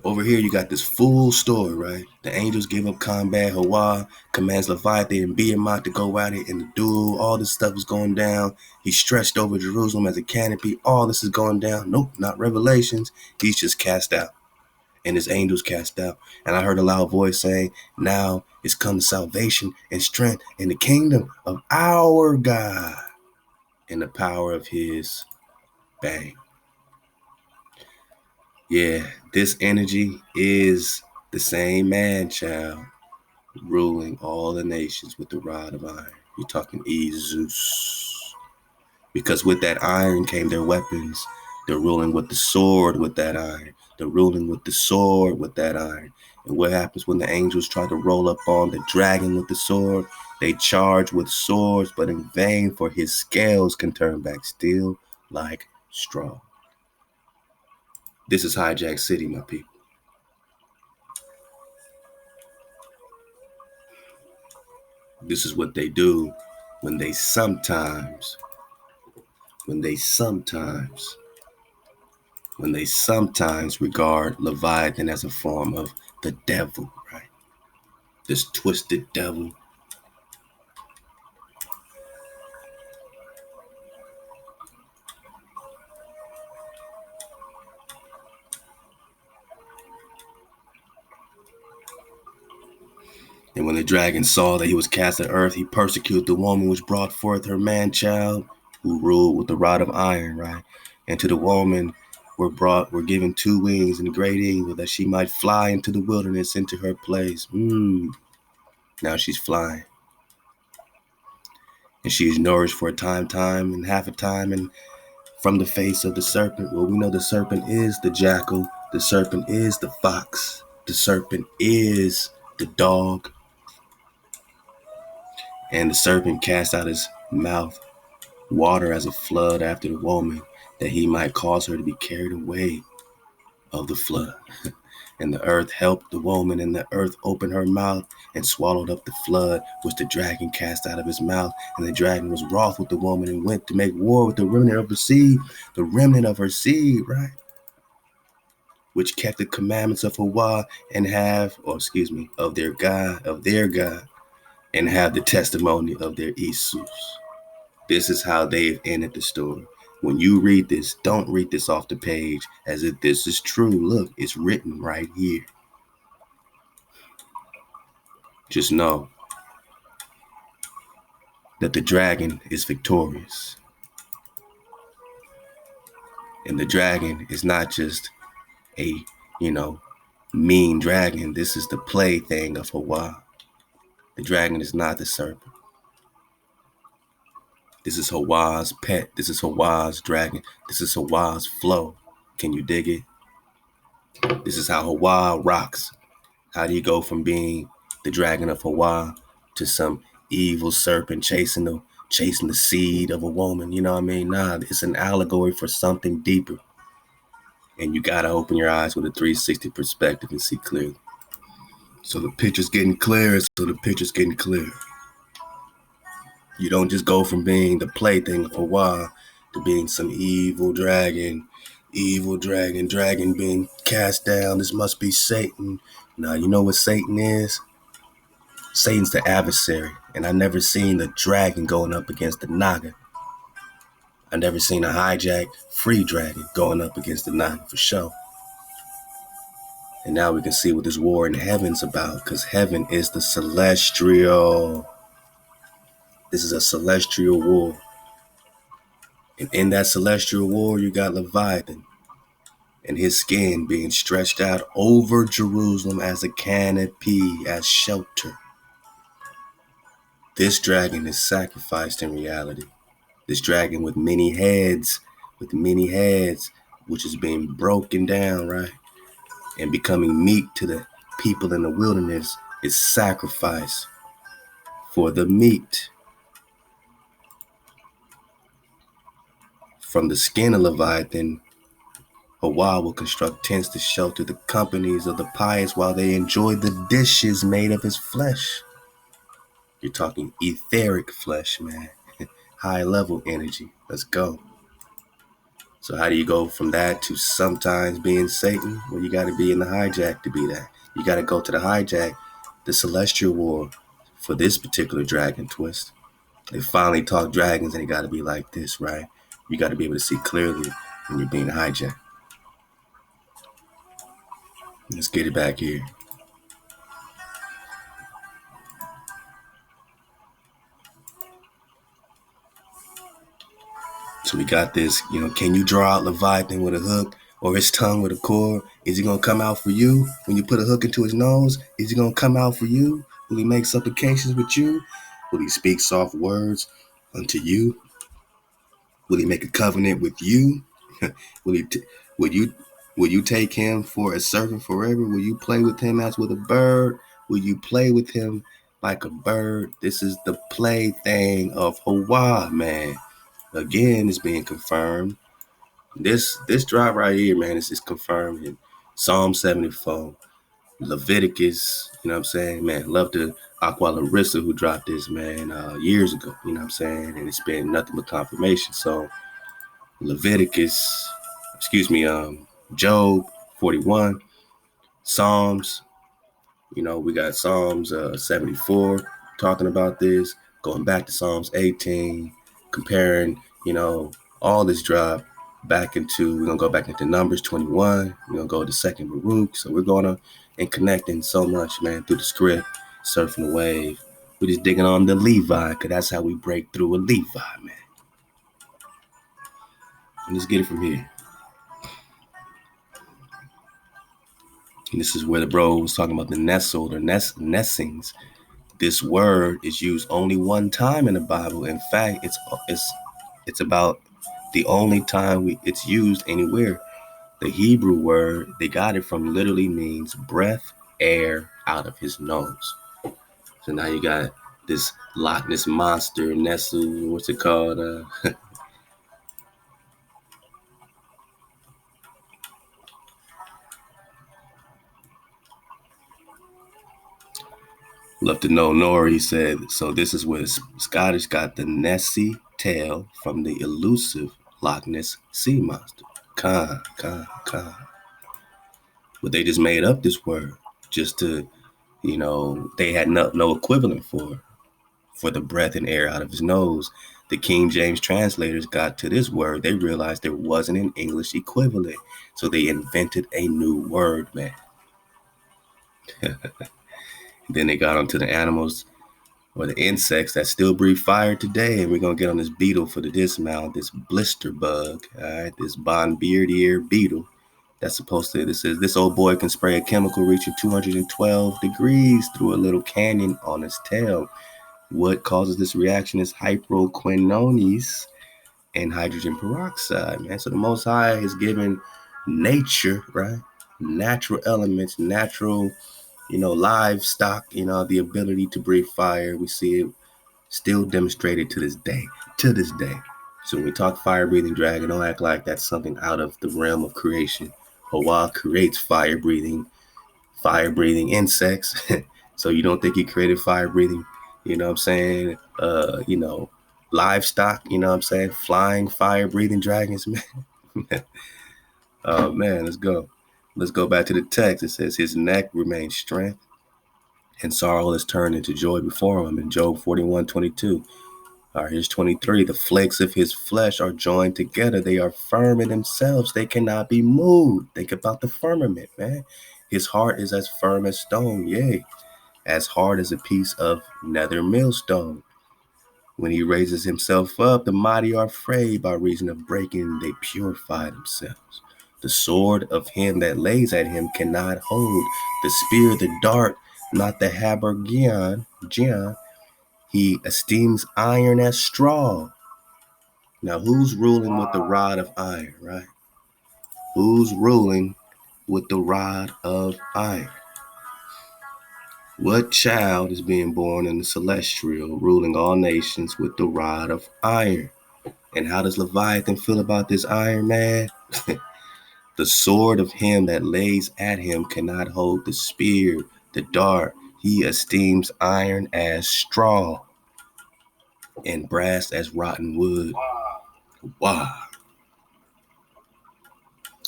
Over here, you got this full story, right? The angels give up combat. HAWAH commands Leviathan and Behemoth to go at it in the duel. All this stuff is going down. He's stretched over Jerusalem as a canopy. All this is going down. Nope, not Revelations. He's just cast out. and his angels cast out. And I heard a loud voice saying, now is come salvation and strength in the kingdom of our God and the power of his bang. Yeah, this energy is the same man child ruling all the nations with the rod of iron. You're talking Zeus. Because with that iron came their weapons. They're ruling with the sword with that iron. They're ruling with the sword with that iron. And what happens when the angels try to roll up on the dragon with the sword? They charge with swords, but in vain, for his scales can turn back steel like straw. This is Hijack City, my people. This is what they do when they sometimes regard Leviathan as a form of the devil, right? This twisted devil. And when the dragon saw that he was cast to earth, he persecuted the woman which brought forth her man-child, who ruled with the rod of iron, right? And to the woman were given 2 wings and great eagle, that she might fly into the wilderness, into her place. Now she's flying. And she is nourished for a time, and half a time, and from the face of the serpent. Well, we know the serpent is the jackal. The serpent is the fox. The serpent is the dog. And the serpent cast out his mouth water as a flood after the woman, that he might cause her to be carried away of the flood. And the earth helped the woman, and the earth opened her mouth and swallowed up the flood which the dragon cast out of his mouth. And the dragon was wroth with the woman and went to make war with the remnant of her seed, right? Which kept the commandments of HAWAH and of their God, and have the testimony of their Isus. This is how they've ended the story. When you read this, don't read this off the page as if this is true. Look, it's written right here. Just know that the dragon is victorious. And the dragon is not just a, mean dragon. This is the plaything of HAWAH. The dragon is not the serpent. This is HAWAH's pet. This is HAWAH's dragon. This is HAWAH's flow. Can you dig it? This is how HAWAH rocks. How do you go from being the dragon of HAWAH to some evil serpent chasing the seed of a woman? You know what I mean? Nah, it's an allegory for something deeper. And you got to open your eyes with a 360 perspective and see clearly. So the picture's getting clearer. You don't just go from being the plaything of HAWAH to being some evil dragon being cast down. This must be Satan. Now, you know what Satan is? Satan's the adversary. And I never seen the dragon going up against the Naga. I never seen a hijack free dragon going up against the Naga for sure. And now we can see what this war in heaven's about, because heaven is the celestial. This is a celestial war. And in that celestial war, you got Leviathan and his skin being stretched out over Jerusalem as a canopy, as shelter. This dragon is sacrificed in reality. This dragon with many heads, which is being broken down, right? And becoming meat to the people in the wilderness, is sacrificed for the meat. From the skin of Leviathan, HAWAH will construct tents to shelter the companies of the pious while they enjoy the dishes made of his flesh. You're talking etheric flesh, man. High level energy. Let's go. So how do you go from that to sometimes being Satan? Well, you got to be in the hijack to be that. You got to go to the hijack, the celestial war, for this particular dragon twist. They finally talk dragons, and it got to be like this, right? You got to be able to see clearly when you're being hijacked. Let's get it back here. So we got this, can you draw out Leviathan with a hook or his tongue with a cord? Is he going to come out for you when you put a hook into his nose? Is he going to come out for you? Will he make supplications with you? Will he speak soft words unto you? Will he make a covenant with you? will he? Will you? Will you take him for a servant forever? Will you play with him as with a bird? Will you play with him like a bird? This is the plaything of HAWAH, man. Again, it's being confirmed. This drop right here, man, is confirmed in Psalm 74, Leviticus. You know what I'm saying, man? Love to Ahchwa Larissa who dropped this, man, years ago. You know what I'm saying, and it's been nothing but confirmation. So Leviticus, Job 41, Psalms. We got Psalms 74 talking about this, going back to Psalms 18, comparing, all this drop we're going to go back into Numbers 21. We're going to go to second Baruch. So we're going to, and connecting so much, man, through the script, surfing the wave. We're just digging on the Levi, because that's how we break through a Levi, man. And let's get it from here. And this is where the bro was talking about the nestled or nestings. This word is used only one time in the Bible. In fact, it's about the only time it's used anywhere. The Hebrew word, they got it from, literally means breath, air out of his nose. So now you got this Loch Ness monster, nestle, what's it called? Love to know. Nori said, so this is where Scottish got the Nessie tail from the elusive Loch Ness sea monster. Khan. But they just made up this word just to, they had no equivalent for the breath and air out of his nose. The King James translators got to this word. They realized there wasn't an English equivalent. So they invented a new word, man. Then they got onto the animals or the insects that still breathe fire today. And we're going to get on this beetle for the dismount, this blister bug, all right, this Bonbeard ear beetle. That's supposed to, this old boy can spray a chemical reaching 212 degrees through a little canyon on his tail. What causes this reaction is hyperquinones and hydrogen peroxide, man. So the Most High is given nature, right? Natural elements, natural, livestock, the ability to breathe fire. We see it still demonstrated to this day. So when we talk fire-breathing dragon, don't act like that's something out of the realm of creation. HAWAH creates fire-breathing insects. So you don't think he created fire-breathing, livestock, flying fire-breathing dragons, man. Oh, man, let's go. Let's go back to the text. It says, his neck remains strength, and sorrow is turned into joy before him in Job 41:22. Here's 23. The flakes of his flesh are joined together. They are firm in themselves. They cannot be moved. Think about the firmament, man. His heart is as firm as stone, yea, as hard as a piece of nether millstone. When he raises himself up, the mighty are afraid. By reason of breaking, they purify themselves. The sword of him that lays at him cannot hold. The spear, the dart, not the habergeon. He esteems iron as straw. Now, who's ruling with the rod of iron, right? Who's ruling with the rod of iron? What child is being born in the celestial, ruling all nations with the rod of iron? And how does Leviathan feel about this iron, man? The sword of him that lays at him cannot hold the spear, the dart. He esteems iron as straw and brass as rotten wood. Wow.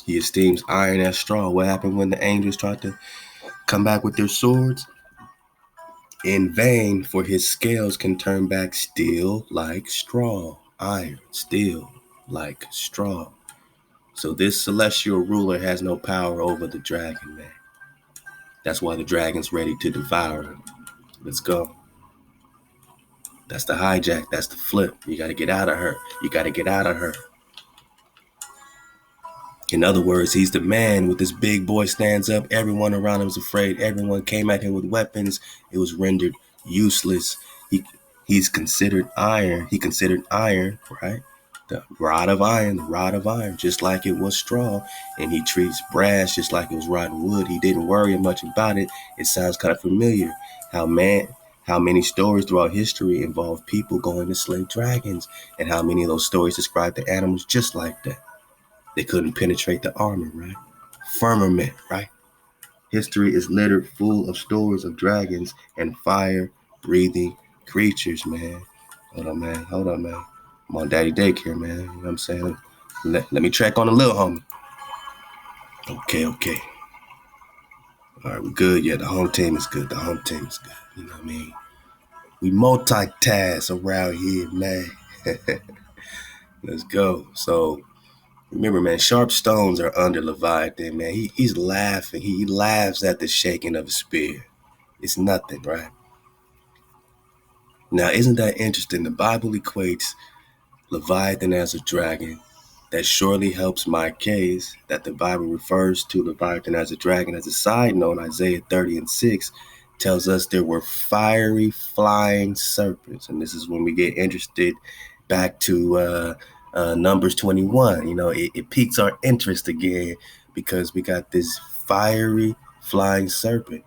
He esteems iron as straw. What happened when the angels tried to come back with their swords? In vain, for his scales can turn back steel like straw. Iron, steel like straw. So this celestial ruler has no power over the dragon, man. That's why the dragon's ready to devour her. Let's go. That's the hijack. That's the flip. You got to get out of her. You got to get out of her. In other words, he's the man with this big boy stands up. Everyone around him was afraid. Everyone came at him with weapons. It was rendered useless. He's considered iron. He considered iron, right? The rod of iron, just like it was straw. And he treats brass just like it was rotten wood. He didn't worry much about it. It sounds kind of familiar. How many stories throughout history involve people going to slay dragons, and how many of those stories describe the animals just like that. They couldn't penetrate the armor, right? Firmament, right? History is littered full of stories of dragons and fire-breathing creatures, man. Hold on, man. I'm on daddy daycare, man. You know what I'm saying? Let me check on the little homie. Okay. All right, we're good. Yeah, the home team is good. You know what I mean? We multitask around here, man. Let's go. So, remember, man, sharp stones are under Leviathan, man. He's laughing. He laughs at the shaking of a spear. It's nothing, right? Now, isn't that interesting? The Bible equates Leviathan as a dragon. That surely helps my case that the Bible refers to Leviathan as a dragon. As a side note, Isaiah 30:6 tells us there were fiery flying serpents. And this is when we get interested back to Numbers 21. You know, it piques our interest again because we got this fiery flying serpent.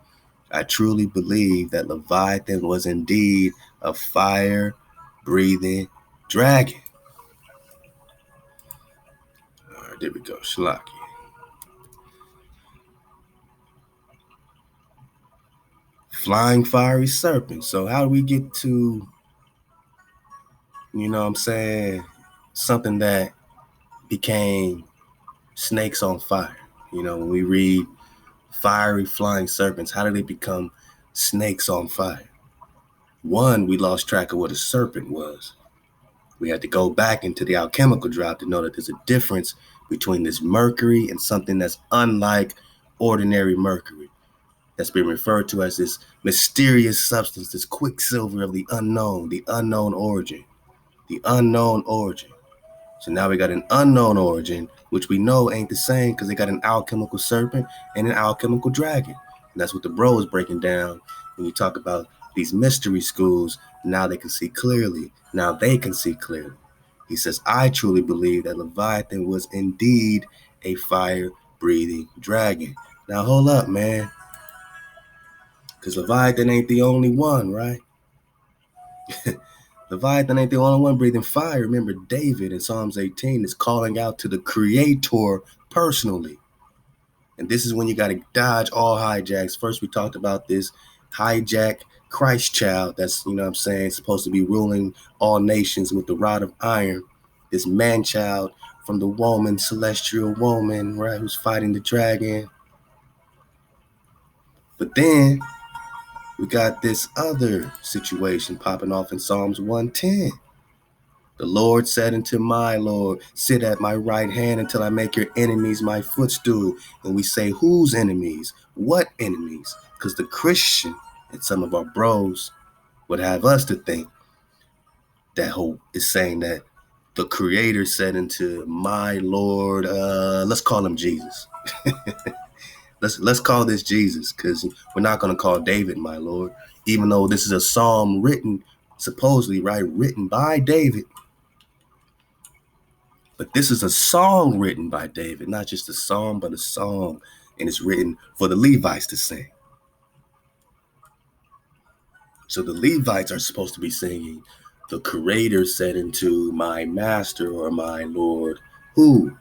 I truly believe that Leviathan was indeed a fire-breathing dragon. All right, there we go. Shalaki. Flying fiery serpent. So how do we get to, you know what I'm saying, something that became snakes on fire? You know, when we read fiery flying serpents, how did they become snakes on fire? One, we lost track of what a serpent was. We had to go back into the alchemical drop to know that there's a difference between this mercury and something that's unlike ordinary mercury. That's been referred to as this mysterious substance, this quicksilver of the unknown origin. So now we got an unknown origin, which we know ain't the same because they got an alchemical serpent and an alchemical dragon. And that's what the bro is breaking down when you talk about these mystery schools. Now they can see clearly. He says, I truly believe that Leviathan was indeed a fire-breathing dragon. Now hold up, man. Because Leviathan ain't the only one, right? Leviathan ain't the only one breathing fire. Remember, David in Psalms 18 is calling out to the Creator personally. And this is when you got to dodge all hijacks. First, we talked about this hijack Christ child that's, you know what I'm saying, supposed to be ruling all nations with the rod of iron. This manchild from the woman, celestial woman, right, who's fighting the dragon. But then we got this other situation popping off in Psalms 110. The Lord said unto my Lord, sit at my right hand until I make your enemies my footstool. And we say, whose enemies? What enemies? Because the Christian and some of our bros would have us to think that hope is saying that the Creator said unto my Lord, let's call him Jesus. Let's call this Jesus, because we're not going to call David my Lord, even though this is a psalm written, supposedly, right, written by David. But this is a song written by David, not just a psalm, but a song, and it's written for the Levites to sing. So the Levites are supposed to be singing, the Creator said unto my master or my Lord. Who?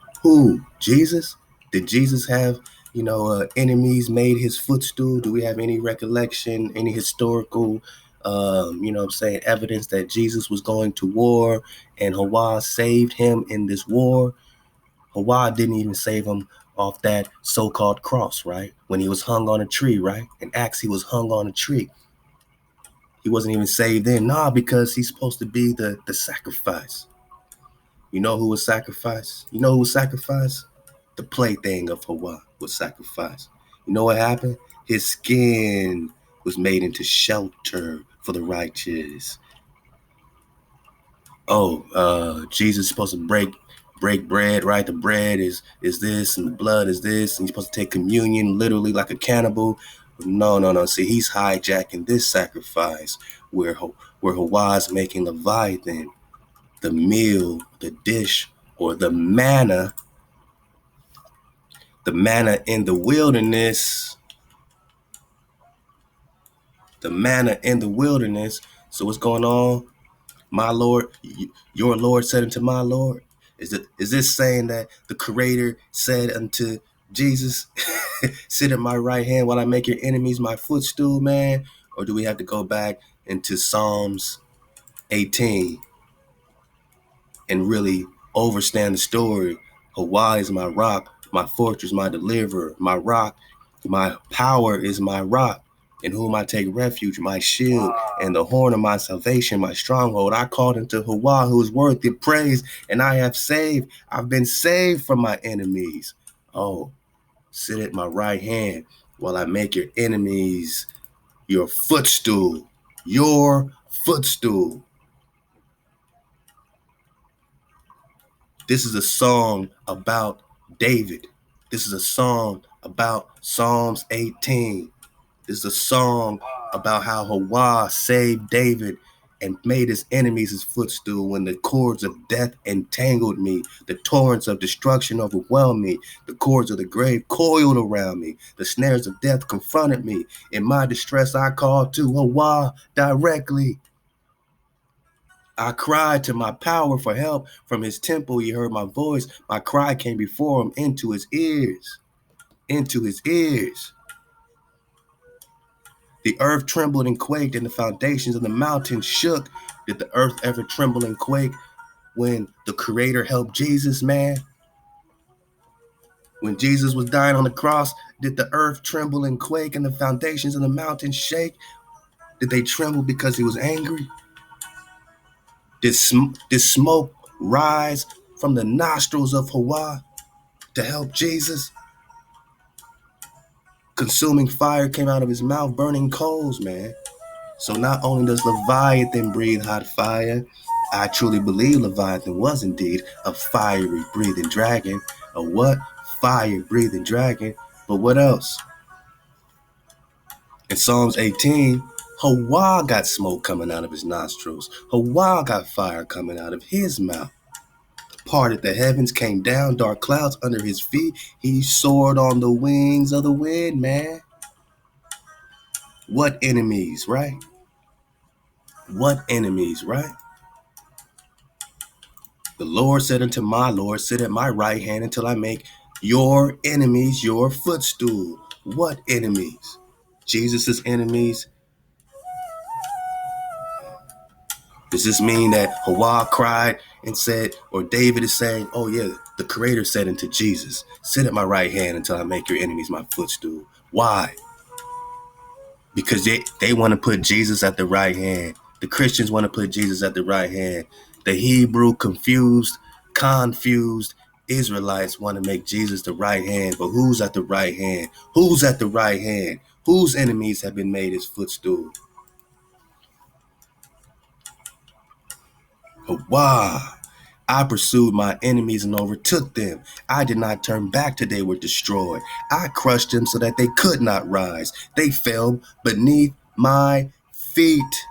Jesus? Did Jesus have, enemies made his footstool? Do we have any recollection, any historical, evidence that Jesus was going to war and HAWAH saved him in this war? HAWAH didn't even save him off that so-called cross, right? When he was hung on a tree, right? In Acts, he was hung on a tree. He wasn't even saved then. Nah, because he's supposed to be the sacrifice. You know who was sacrificed? The plaything of HAWAH was sacrificed. You know what happened? His skin was made into shelter for the righteous. Jesus is supposed to break bread, right? The bread is this, and the blood is this, and he's supposed to take communion literally like a cannibal. No. See, he's hijacking this sacrifice where HAWAH is making Leviathan, the meal, the dish, or the manna in the wilderness. The manna in the wilderness. So what's going on? My Lord, your Lord said unto my Lord. Is this saying that the Creator said unto Jesus, sit at my right hand while I make your enemies my footstool, man? Or do we have to go back into Psalms 18 and really understand the story? HAWAH is my rock, my fortress, my deliverer, my rock, my power is my rock, in whom I take refuge, my shield, and the horn of my salvation, my stronghold. I called unto HAWAH, who is worthy of praise, and I have saved. I've been saved from my enemies. Oh, sit at my right hand while I make your enemies your footstool. Your footstool. This is a song about David. This is a song about Psalms 18. This is a song about how HAWAH saved David and made his enemies his footstool when the cords of death entangled me, the torrents of destruction overwhelmed me, the cords of the grave coiled around me, the snares of death confronted me. In my distress, I called to HAWAH directly. I cried to my power for help. From his temple, he heard my voice. My cry came before him into his ears. Into his ears. The earth trembled and quaked, and the foundations of the mountains shook. Did the earth ever tremble and quake when the Creator helped Jesus, man? When Jesus was dying on the cross, did the earth tremble and quake and the foundations of the mountains shake? Did they tremble because he was angry? Did smoke rise from the nostrils of HAWAH to help Jesus? Consuming fire came out of his mouth, burning coals, man. So not only does Leviathan breathe hot fire, I truly believe Leviathan was indeed a fiery breathing dragon. A what? Fire breathing dragon. But what else? In Psalms 18, HAWAH got smoke coming out of his nostrils. HAWAH got fire coming out of his mouth. Parted the heavens, came down, dark clouds under his feet. He soared on the wings of the wind, man. What enemies, right? What enemies, right? The Lord said unto my Lord, sit at my right hand until I make your enemies your footstool. What enemies? Jesus' enemies. Does this mean that HAWAH cried and said, or David is saying, oh yeah, the Creator said unto Jesus, sit at my right hand until I make your enemies my footstool? Why? Because they want to put Jesus at the right hand. The Christians want to put Jesus at the right hand. The Hebrew confused Israelites want to make Jesus the right hand. But who's at the right hand? Who's at the right hand? Whose enemies have been made his footstool? HAWAH. I pursued my enemies and overtook them. I did not turn back till they were destroyed. I crushed them so that they could not rise. They fell beneath my feet.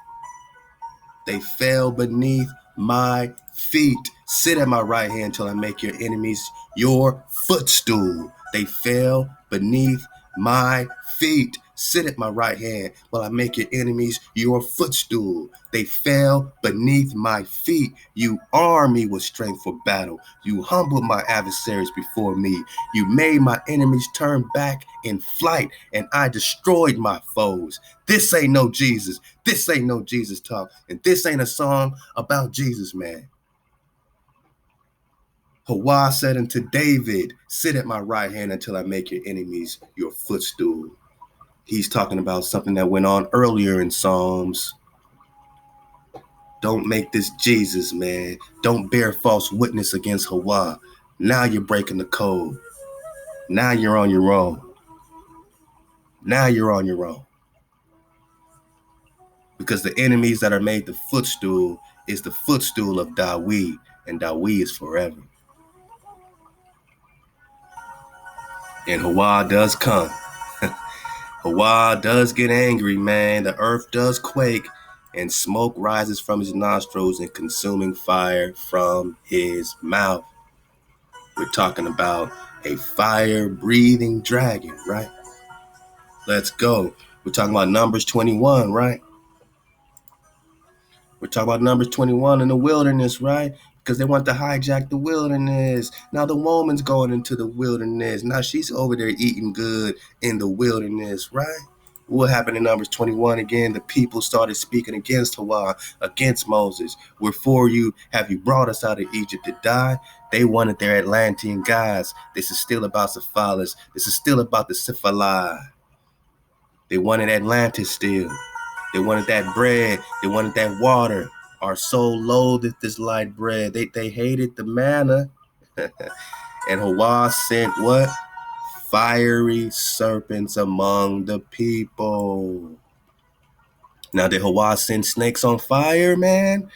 They fell beneath my feet. Sit at my right hand till I make your enemies your footstool. They fell beneath my feet. Sit at my right hand while I make your enemies your footstool. They fell beneath my feet. You arm me with strength for battle. You humbled my adversaries before me. You made my enemies turn back in flight, and I destroyed my foes. This ain't no Jesus. This ain't no Jesus talk. And this ain't a song about Jesus, man. HAWAH said unto David, sit at my right hand until I make your enemies your footstool. He's talking about something that went on earlier in Psalms. Don't make this Jesus, man. Don't bear false witness against HAWAH. Now you're breaking the code. Now you're on your own. Now you're on your own. Because the enemies that are made the footstool is the footstool of Daweh, and Daweh is forever. And HAWAH does come. HAWAH does get angry, man. The earth does quake, and smoke rises from his nostrils and consuming fire from his mouth. We're talking about a fire-breathing dragon, right? Let's go. We're talking about Numbers 21, right? We're talking about Numbers 21 in the wilderness, right? Because they want to hijack the wilderness. Now the woman's going into the wilderness. Now she's over there eating good in the wilderness, right? What happened in Numbers 21 again? The people started speaking against HAWAH, against Moses. Wherefore you have you brought us out of Egypt to die? They wanted their Atlantean gods. This is still about Cephalus. This is still about the Cephali. They wanted Atlantis still. They wanted that bread. They wanted that water. Our soul loathed this light bread. They hated the manna. And HAWAH sent what? Fiery serpents among the people. Now, did HAWAH send snakes on fire, man?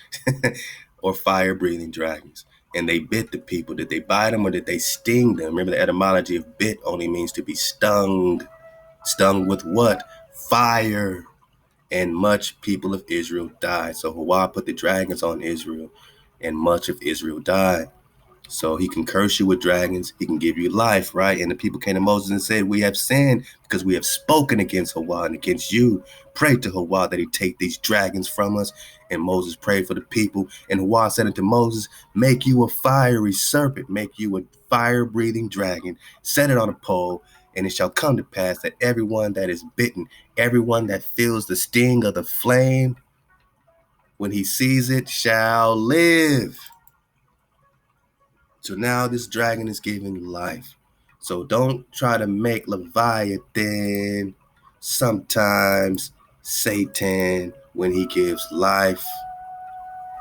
Or fire-breathing dragons? And they bit the people. Did they bite them or did they sting them? Remember, the etymology of bit only means to be stung. Stung with what? Fire. And much people of Israel died. So HAWAH put the dragons on Israel, and much of Israel died. So he can curse you with dragons. He can give you life, right? And the people came to Moses and said, we have sinned because we have spoken against HAWAH and against you. Pray to HAWAH that he take these dragons from us. And Moses prayed for the people. And HAWAH said unto Moses, make you a fiery serpent, make you a fire-breathing dragon, set it on a pole, and it shall come to pass that everyone that is bitten, everyone that feels the sting of the flame, when he sees it, shall live. So now this dragon is giving life. So don't try to make Leviathan sometimes Satan when he gives life,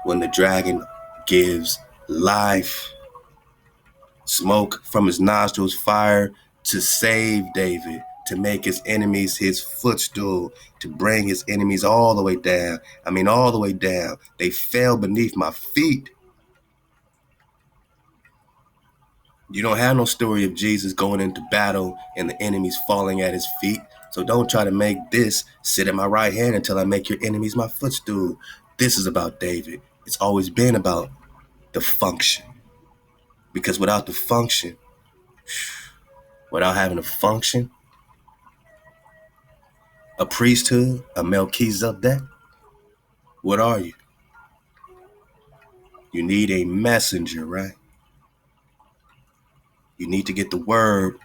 when the dragon gives life. Smoke from his nostrils, fire to save David, to make his enemies his footstool, to bring his enemies all the way down. I mean, all the way down. They fell beneath my feet. You don't have no story of Jesus going into battle and the enemies falling at his feet. So don't try to make this sit at my right hand until I make your enemies my footstool. This is about David. It's always been about the function. Because without the function, without having a function, a priesthood, a Melchizedek, what are you? You need a messenger, right? You need to get the word.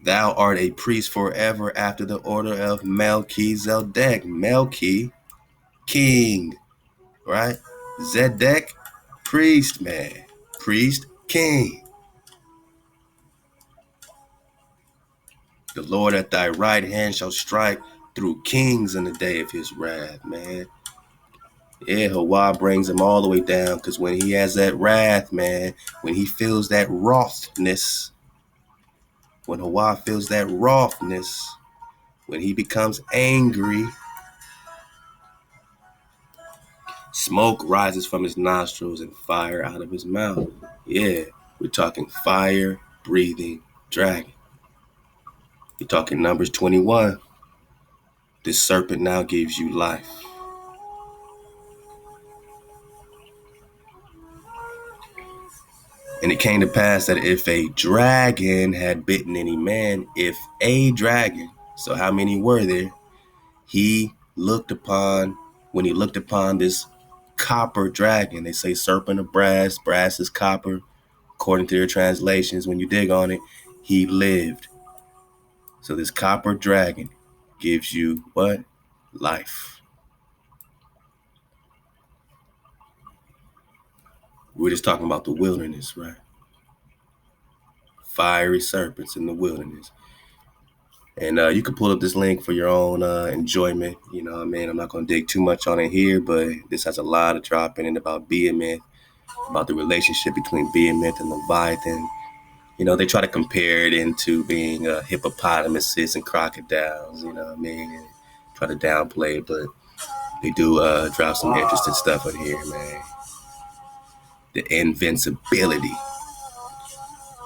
Thou art a priest forever after the order of Melchizedek. Melchi, king, right? Zedek, priest, man. Priest, king. The Lord at thy right hand shall strike through kings in the day of his wrath, man. Yeah, HAWAH brings him all the way down because when he has that wrath, man, when he feels that wrothness, when HAWAH feels that wrothness, when he becomes angry, smoke rises from his nostrils and fire out of his mouth. Yeah, we're talking fire-breathing dragon. You're talking Numbers 21. This serpent now gives you life. And it came to pass that if a dragon had bitten any man, if a dragon, so how many were there? He looked upon, when he looked upon this copper dragon, they say serpent of brass, brass is copper. According to their translations, when you dig on it, he lived. So this copper dragon gives you what? Life. We're just talking about the wilderness, right? Fiery serpents in the wilderness. And you can pull up this link for your own enjoyment. You know what I mean? I'm not going to dig too much on it here, but this has a lot of drop in it about Behemoth, about the relationship between Behemoth and Leviathan, They try to compare it into being hippopotamuses and crocodiles, you know what I mean? And try to downplay it, but they do drop some interesting stuff in here, man. The invincibility.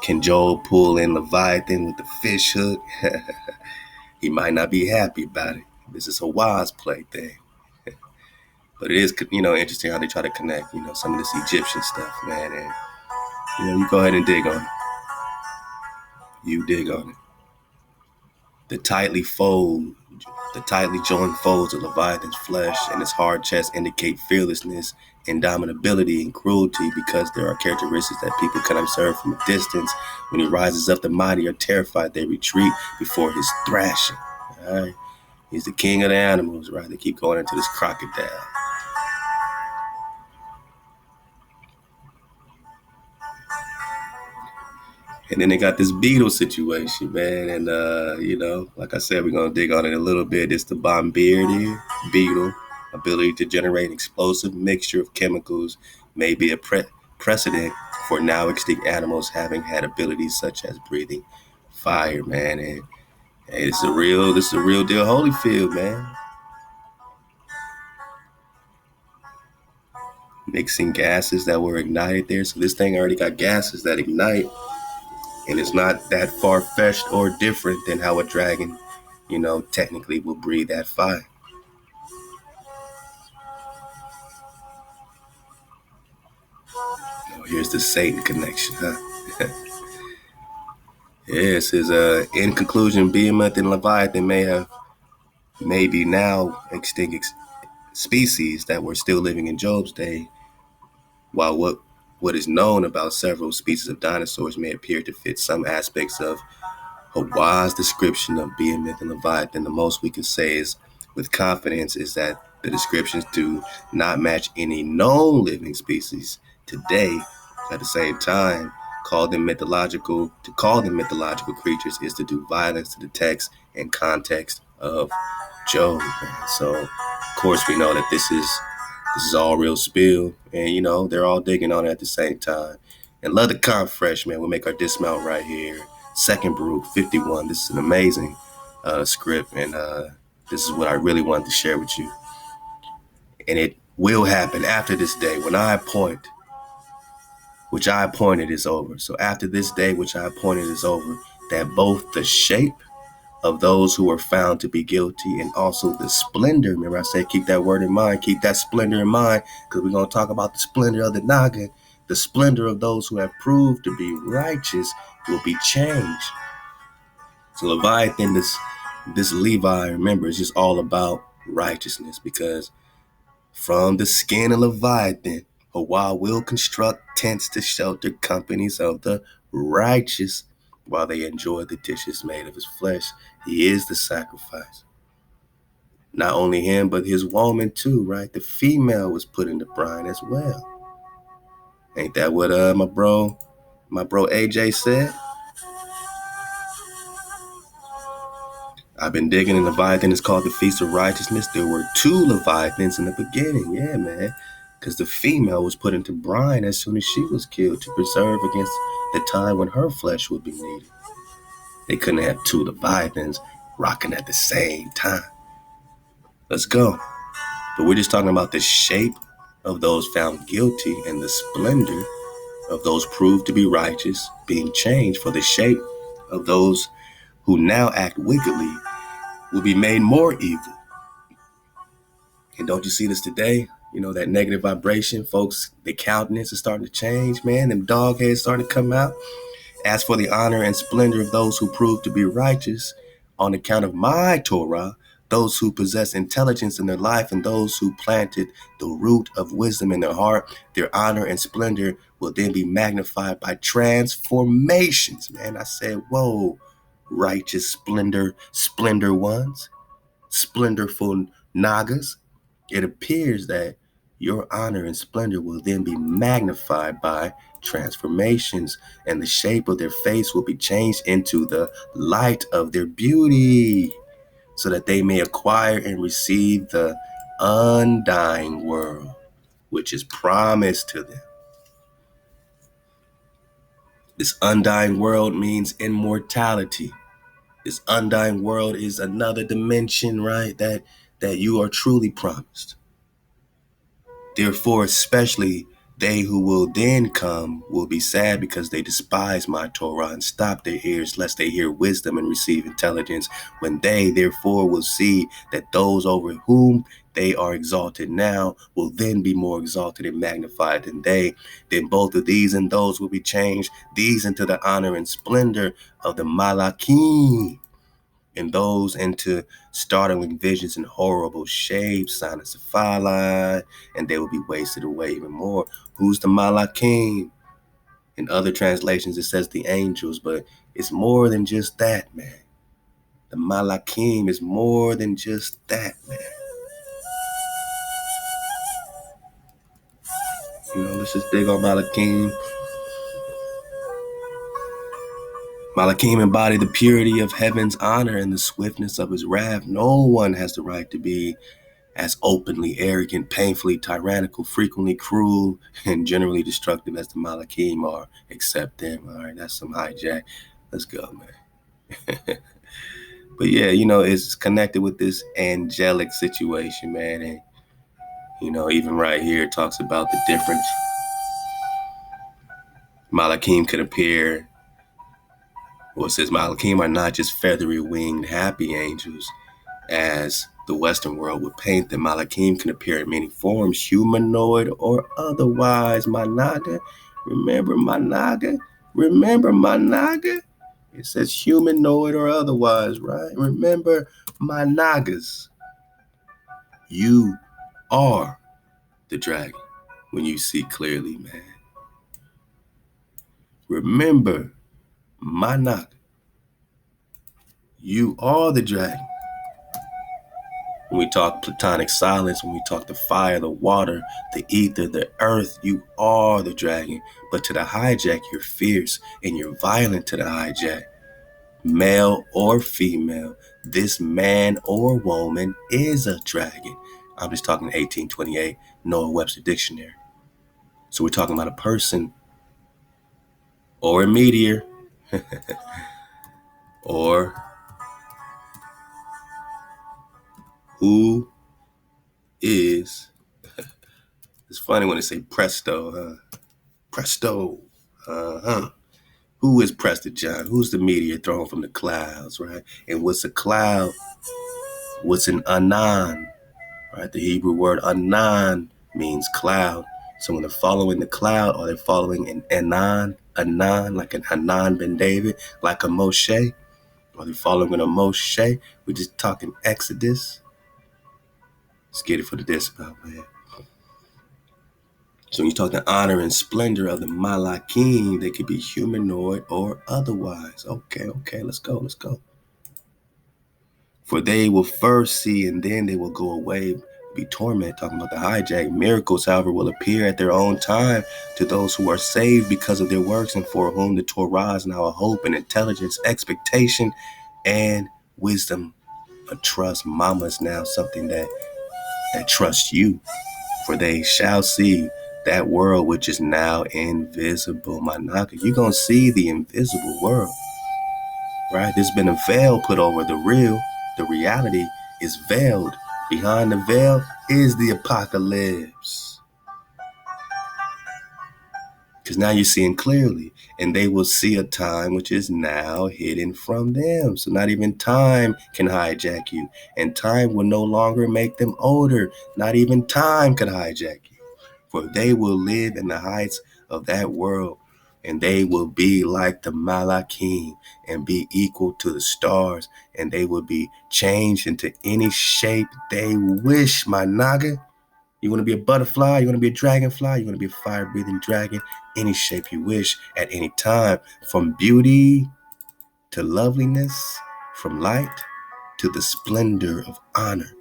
Can Joel pull in Leviathan with the fish hook? He might not be happy about it. This is a HAWAH's play thing. But it is, interesting how they try to connect, some of this Egyptian stuff, man. And, you go ahead and dig on it. You dig on it. The tightly joined folds of Leviathan's flesh and his hard chest indicate fearlessness, indomitability, and cruelty because there are characteristics that people can observe from a distance. When he rises up, the mighty are terrified. They retreat before his thrashing. All right? He's the king of the animals, right? They keep going into this crocodile. And then they got this beetle situation, man. And, like I said, we're going to dig on it a little bit. It's the bombardier beetle. Ability to generate an explosive mixture of chemicals may be a precedent for now extinct animals having had abilities such as breathing fire, man. And hey, this is a real deal Holyfield, man. Mixing gases that were ignited there. So this thing already got gases that ignite. And it's not that far-fetched or different than how a dragon, technically will breathe that fire. Oh, here's the Satan connection, huh? Yes, his in conclusion, Behemoth and Leviathan may be now extinct species that were still living in Job's day, while what is known about several species of dinosaurs may appear to fit some aspects of HAWAH's description of Behemoth and Leviathan. The most we can say is with confidence is that the descriptions do not match any known living species today. At the same time, to call them mythological creatures is to do violence to the text and context of Job. So, of course, we know that this is all real spill, and they're all digging on it at the same time. And love the comp fresh, man. We'll make our dismount right here. Second Baruch 51. This is an amazing script, and this is what I really wanted to share with you. And it will happen after this day when I appoint, which I appointed is over. So after this day, which I appointed is over, that both the shape of those who are found to be guilty and also the splendor, remember I said keep that word in mind, keep that splendor in mind, because we're going to talk about the splendor of the Naga. The splendor of those who have proved to be righteous will be changed. So Leviathan, this Levi, remember, it's just all about righteousness, because from the skin of Leviathan, HAWAH will construct tents to shelter companies of the righteous while they enjoy the dishes made of his flesh. He is the sacrifice. Not only him, but his woman too, right? The female was put in the brine as well. Ain't that what my bro AJ said? I've been digging in Leviathan. It's called the Feast of Righteousness. There were two Leviathans in the beginning. Yeah, man. Because the female was put into brine as soon as she was killed to preserve against the time when her flesh would be needed. They couldn't have two Leviathans rocking at the same time. Let's go. But we're just talking about the shape of those found guilty and the splendor of those proved to be righteous being changed for the shape of those who now act wickedly will be made more evil. And don't you see this today? That negative vibration, folks, the countenance is starting to change, man. Them dog heads starting to come out. As for the honor and splendor of those who prove to be righteous on account of my Torah, those who possess intelligence in their life and those who planted the root of wisdom in their heart, their honor and splendor will then be magnified by transformations. Man, I said, whoa, righteous splendor ones, splendorful Nagas. It appears that your honor and splendor will then be magnified by transformations, and the shape of their face will be changed into the light of their beauty, so that they may acquire and receive the undying world, which is promised to them. This undying world means immortality. This undying world is another dimension, right? That you are truly promised. Therefore, especially they who will then come will be sad because they despise my Torah and stop their ears lest they hear wisdom and receive intelligence, when they therefore will see that those over whom they are exalted now will then be more exalted and magnified than they. Then both of these and those will be changed, these into the honor and splendor of the Malachim, and those into startling visions and horrible shapes, silence of firelight, and they will be wasted away even more. Who's the Malachim? In other translations, it says the angels, but it's more than just that, man. The Malachim is more than just that, man. Let's just dig on Malachim. Malachim embody the purity of heaven's honor and the swiftness of his wrath. No one has the right to be as openly arrogant, painfully tyrannical, frequently cruel, and generally destructive as the Malachim are, except them. All right, that's some hijack. Let's go, man. But yeah, it's connected with this angelic situation, man. And, even right here, it talks about the difference. Malachim could appear, it says Malachim are not just feathery winged happy angels, as the Western world would paint them. Malachim can appear in many forms, humanoid or otherwise. Managa, remember Managa? Remember Managa? It says humanoid or otherwise, right? Remember Managas. You are the dragon when you see clearly, man. Remember Managa. You are the dragon. When we talk platonic silence, when we talk the fire, the water, the ether, the earth, you are the dragon. But to the hijack, you're fierce and you're violent to the hijack. Male or female, this man or woman is a dragon. I'm just talking 1828, Noah Webster Dictionary. So we're talking about a person or a meteor or who is, it's funny when they say presto, huh? Presto, Who is Prester John? Who's the meteor thrown from the clouds, right? And what's a cloud? What's an anan, right? The Hebrew word anan means cloud. So when they're following the cloud, are they following an anan, like an Hanan ben David, like a Moshe? Are they following a Moshe? We're just talking Exodus. Let's get it for the discount, man. So when you talk the honor and splendor of the Malachim, they could be humanoid or otherwise. Okay, let's go. For they will first see and then they will go away, be tormented, talking about the hijack. Miracles, however, will appear at their own time to those who are saved because of their works and for whom the Torah is now a hope and intelligence, expectation, and wisdom. A trust. Mama is now something that trusts you. For they shall see that world which is now invisible. Manaka, you're going to see the invisible world, right? There's been a veil put over the real. The reality is veiled. Behind the veil is the apocalypse. Because now you're seeing clearly, and they will see a time which is now hidden from them. So not even time can hijack you, and time will no longer make them older. Not even time can hijack you. For they will live in the heights of that world, and they will be like the Malachim and be equal to the stars, and they will be changed into any shape they wish, my naga. You want to be a butterfly? You want to be a dragonfly? You want to be a fire-breathing dragon? Any shape you wish at any time, from beauty to loveliness, from light to the splendor of honor.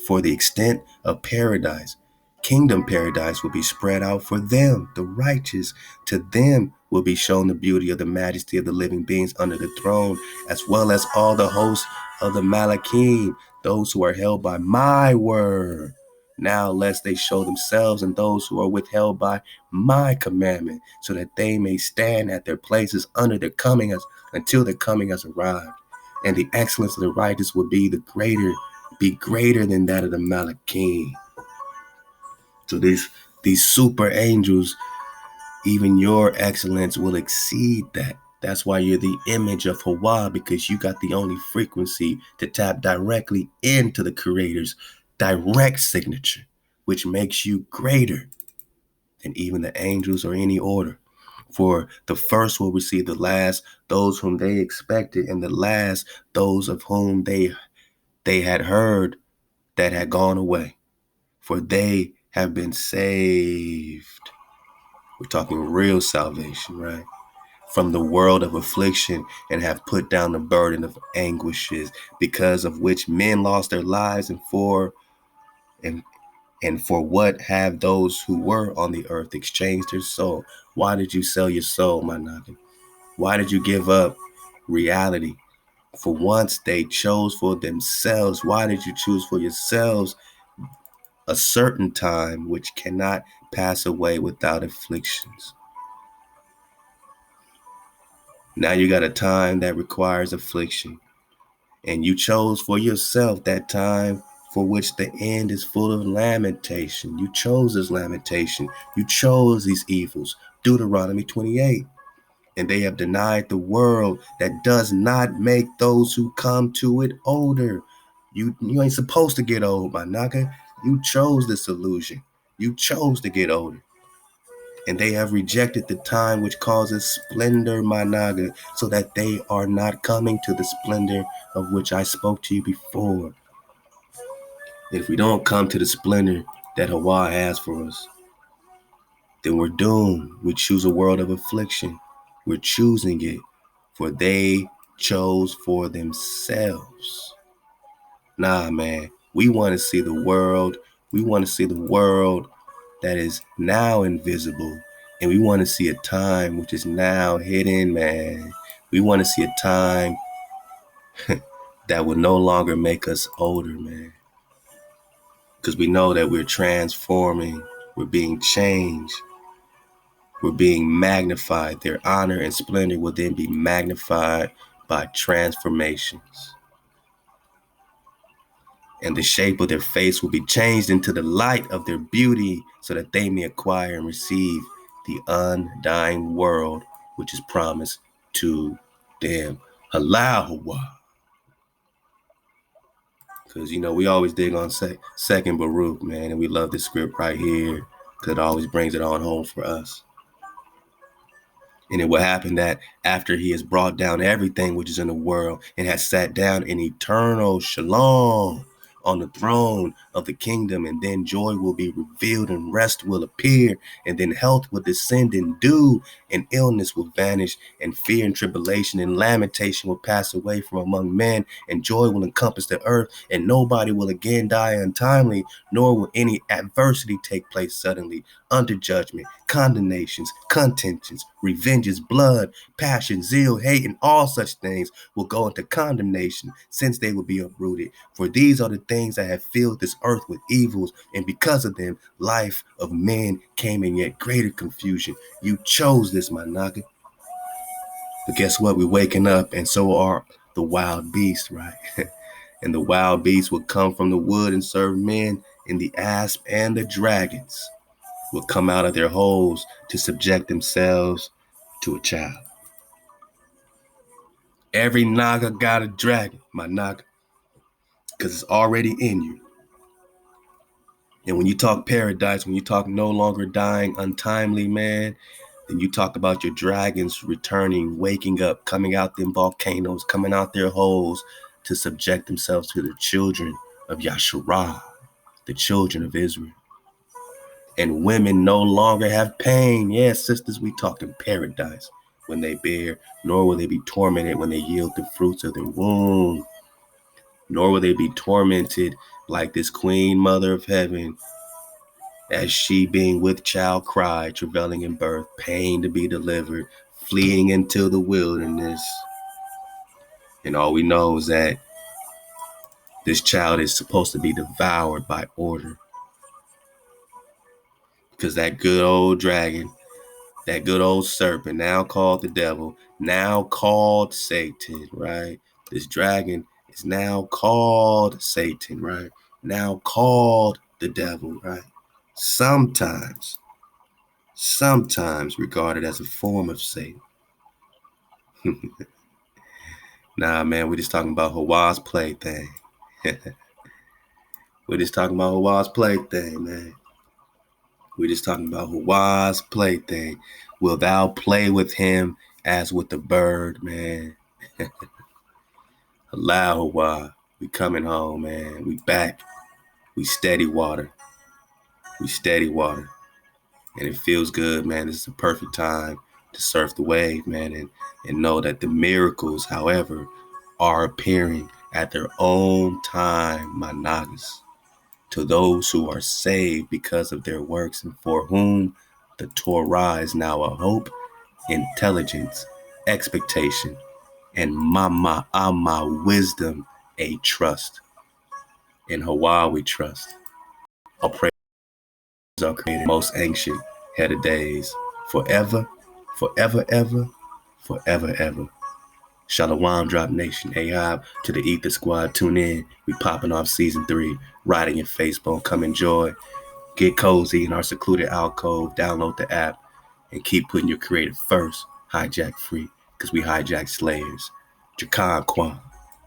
For the extent of paradise, kingdom paradise will be spread out for them, the righteous. To them will be shown the beauty of the majesty of the living beings under the throne, as well as all the hosts of the Malachim, those who are held by my word. Now lest they show themselves and those who are withheld by my commandment, so that they may stand at their places under their coming until their coming has arrived. And the excellence of the righteous will be greater than that of the Malachim. So these super angels, even your excellence will exceed that. That's why you're the image of HAWAH, because you got the only frequency to tap directly into the Creator's direct signature, which makes you greater than even the angels or any order. For the first will receive the last, those whom they expected, and the last, those of whom they had heard that had gone away. For they have been saved. We're talking real salvation, right? From the world of affliction, and have put down the burden of anguishes, because of which men lost their lives, and for what have those who were on the earth exchanged their soul? Why did you sell your soul, my noggin? Why did you give up reality? For once they chose for themselves. Why did you choose for yourselves a certain time which cannot pass away without afflictions? Now you got a time that requires affliction, and you chose for yourself that time for which the end is full of lamentation. You chose this lamentation. You chose these evils. Deuteronomy 28. And they have denied the world that does not make those who come to it older. You ain't supposed to get old, my nigga. You chose this illusion. You chose to get older. And they have rejected the time which causes splendor, my naga, so that they are not coming to the splendor of which I spoke to you before. And if we don't come to the splendor that HAWAH has for us, then we're doomed. We choose a world of affliction. We're choosing it, for they chose for themselves. Nah, man, we want to see the world. We want to see the world that is now invisible. And we want to see a time which is now hidden, man. We want to see a time that will no longer make us older, man. Because we know that we're transforming. We're being changed. We're being magnified. Their honor and splendor will then be magnified by transformations. And the shape of their face will be changed into the light of their beauty, so that they may acquire and receive the undying world which is promised to them. HAWAH. Because, we always dig on second Baruch, man, and we love this script right here because it always brings it on home for us. And it will happen that after he has brought down everything which is in the world and has sat down in eternal shalom on the throne of the kingdom, and then joy will be revealed and rest will appear, and then health will descend and dew, and illness will vanish, and fear and tribulation and lamentation will pass away from among men, and joy will encompass the earth, and nobody will again die untimely, nor will any adversity take place suddenly, under judgment, condemnations, contentions, revenges, blood, passion, zeal, hate, and all such things will go into condemnation, since they will be uprooted. For these are the things that have filled this earth with evils, and because of them, life of men came in yet greater confusion. You chose this, my naga. But guess what? We're waking up, and so are the wild beasts, right? And the wild beasts will come from the wood and serve men, and the asp and the dragons will come out of their holes to subject themselves to a child. Every naga got a dragon, my naga, because it's already in you. And when you talk paradise, when you talk no longer dying untimely, man, then you talk about your dragons returning, waking up, coming out them volcanoes, coming out their holes to subject themselves to the children of Yasharah, the children of Israel. And women no longer have pain. Yes, sisters, we talking paradise when they bear, nor will they be tormented when they yield the fruits of their womb. Nor will they be tormented like this queen mother of heaven, as she being with child cried, travailing in birth, pain to be delivered, fleeing into the wilderness. And all we know is that this child is supposed to be devoured by order. because that good old dragon, that good old serpent, now called the devil, now called Satan, right? This dragon is now called Satan, right? Now called the devil, right? Sometimes regarded as a form of Satan. Nah, man, we're just talking about HAWAH's plaything. We're just talking about HAWAH's plaything, man. We're just talking about HAWAH's plaything. Will thou play with him as with a bird, man? Allow HAWAH. We coming home, man. We back. We steady water. We steady water. And it feels good, man. This is the perfect time to surf the wave, man, and know that the miracles, however, are appearing at their own time, my nagas, to those who are saved because of their works and for whom the Torah is now a hope, intelligence, expectation, and mama wisdom, a trust. In HAWAH we trust. All praise our creator, most ancient head of days, forever, forever, ever, forever, ever. Shalom, Drop Nation. Ahab to the Ether Squad. Tune in. We popping off season 3. Riding your Facebook. Come enjoy. Get cozy in our secluded alcove. Download the app and keep putting your creative first. Hijack free, because we hijack slayers. Jakan Kwan.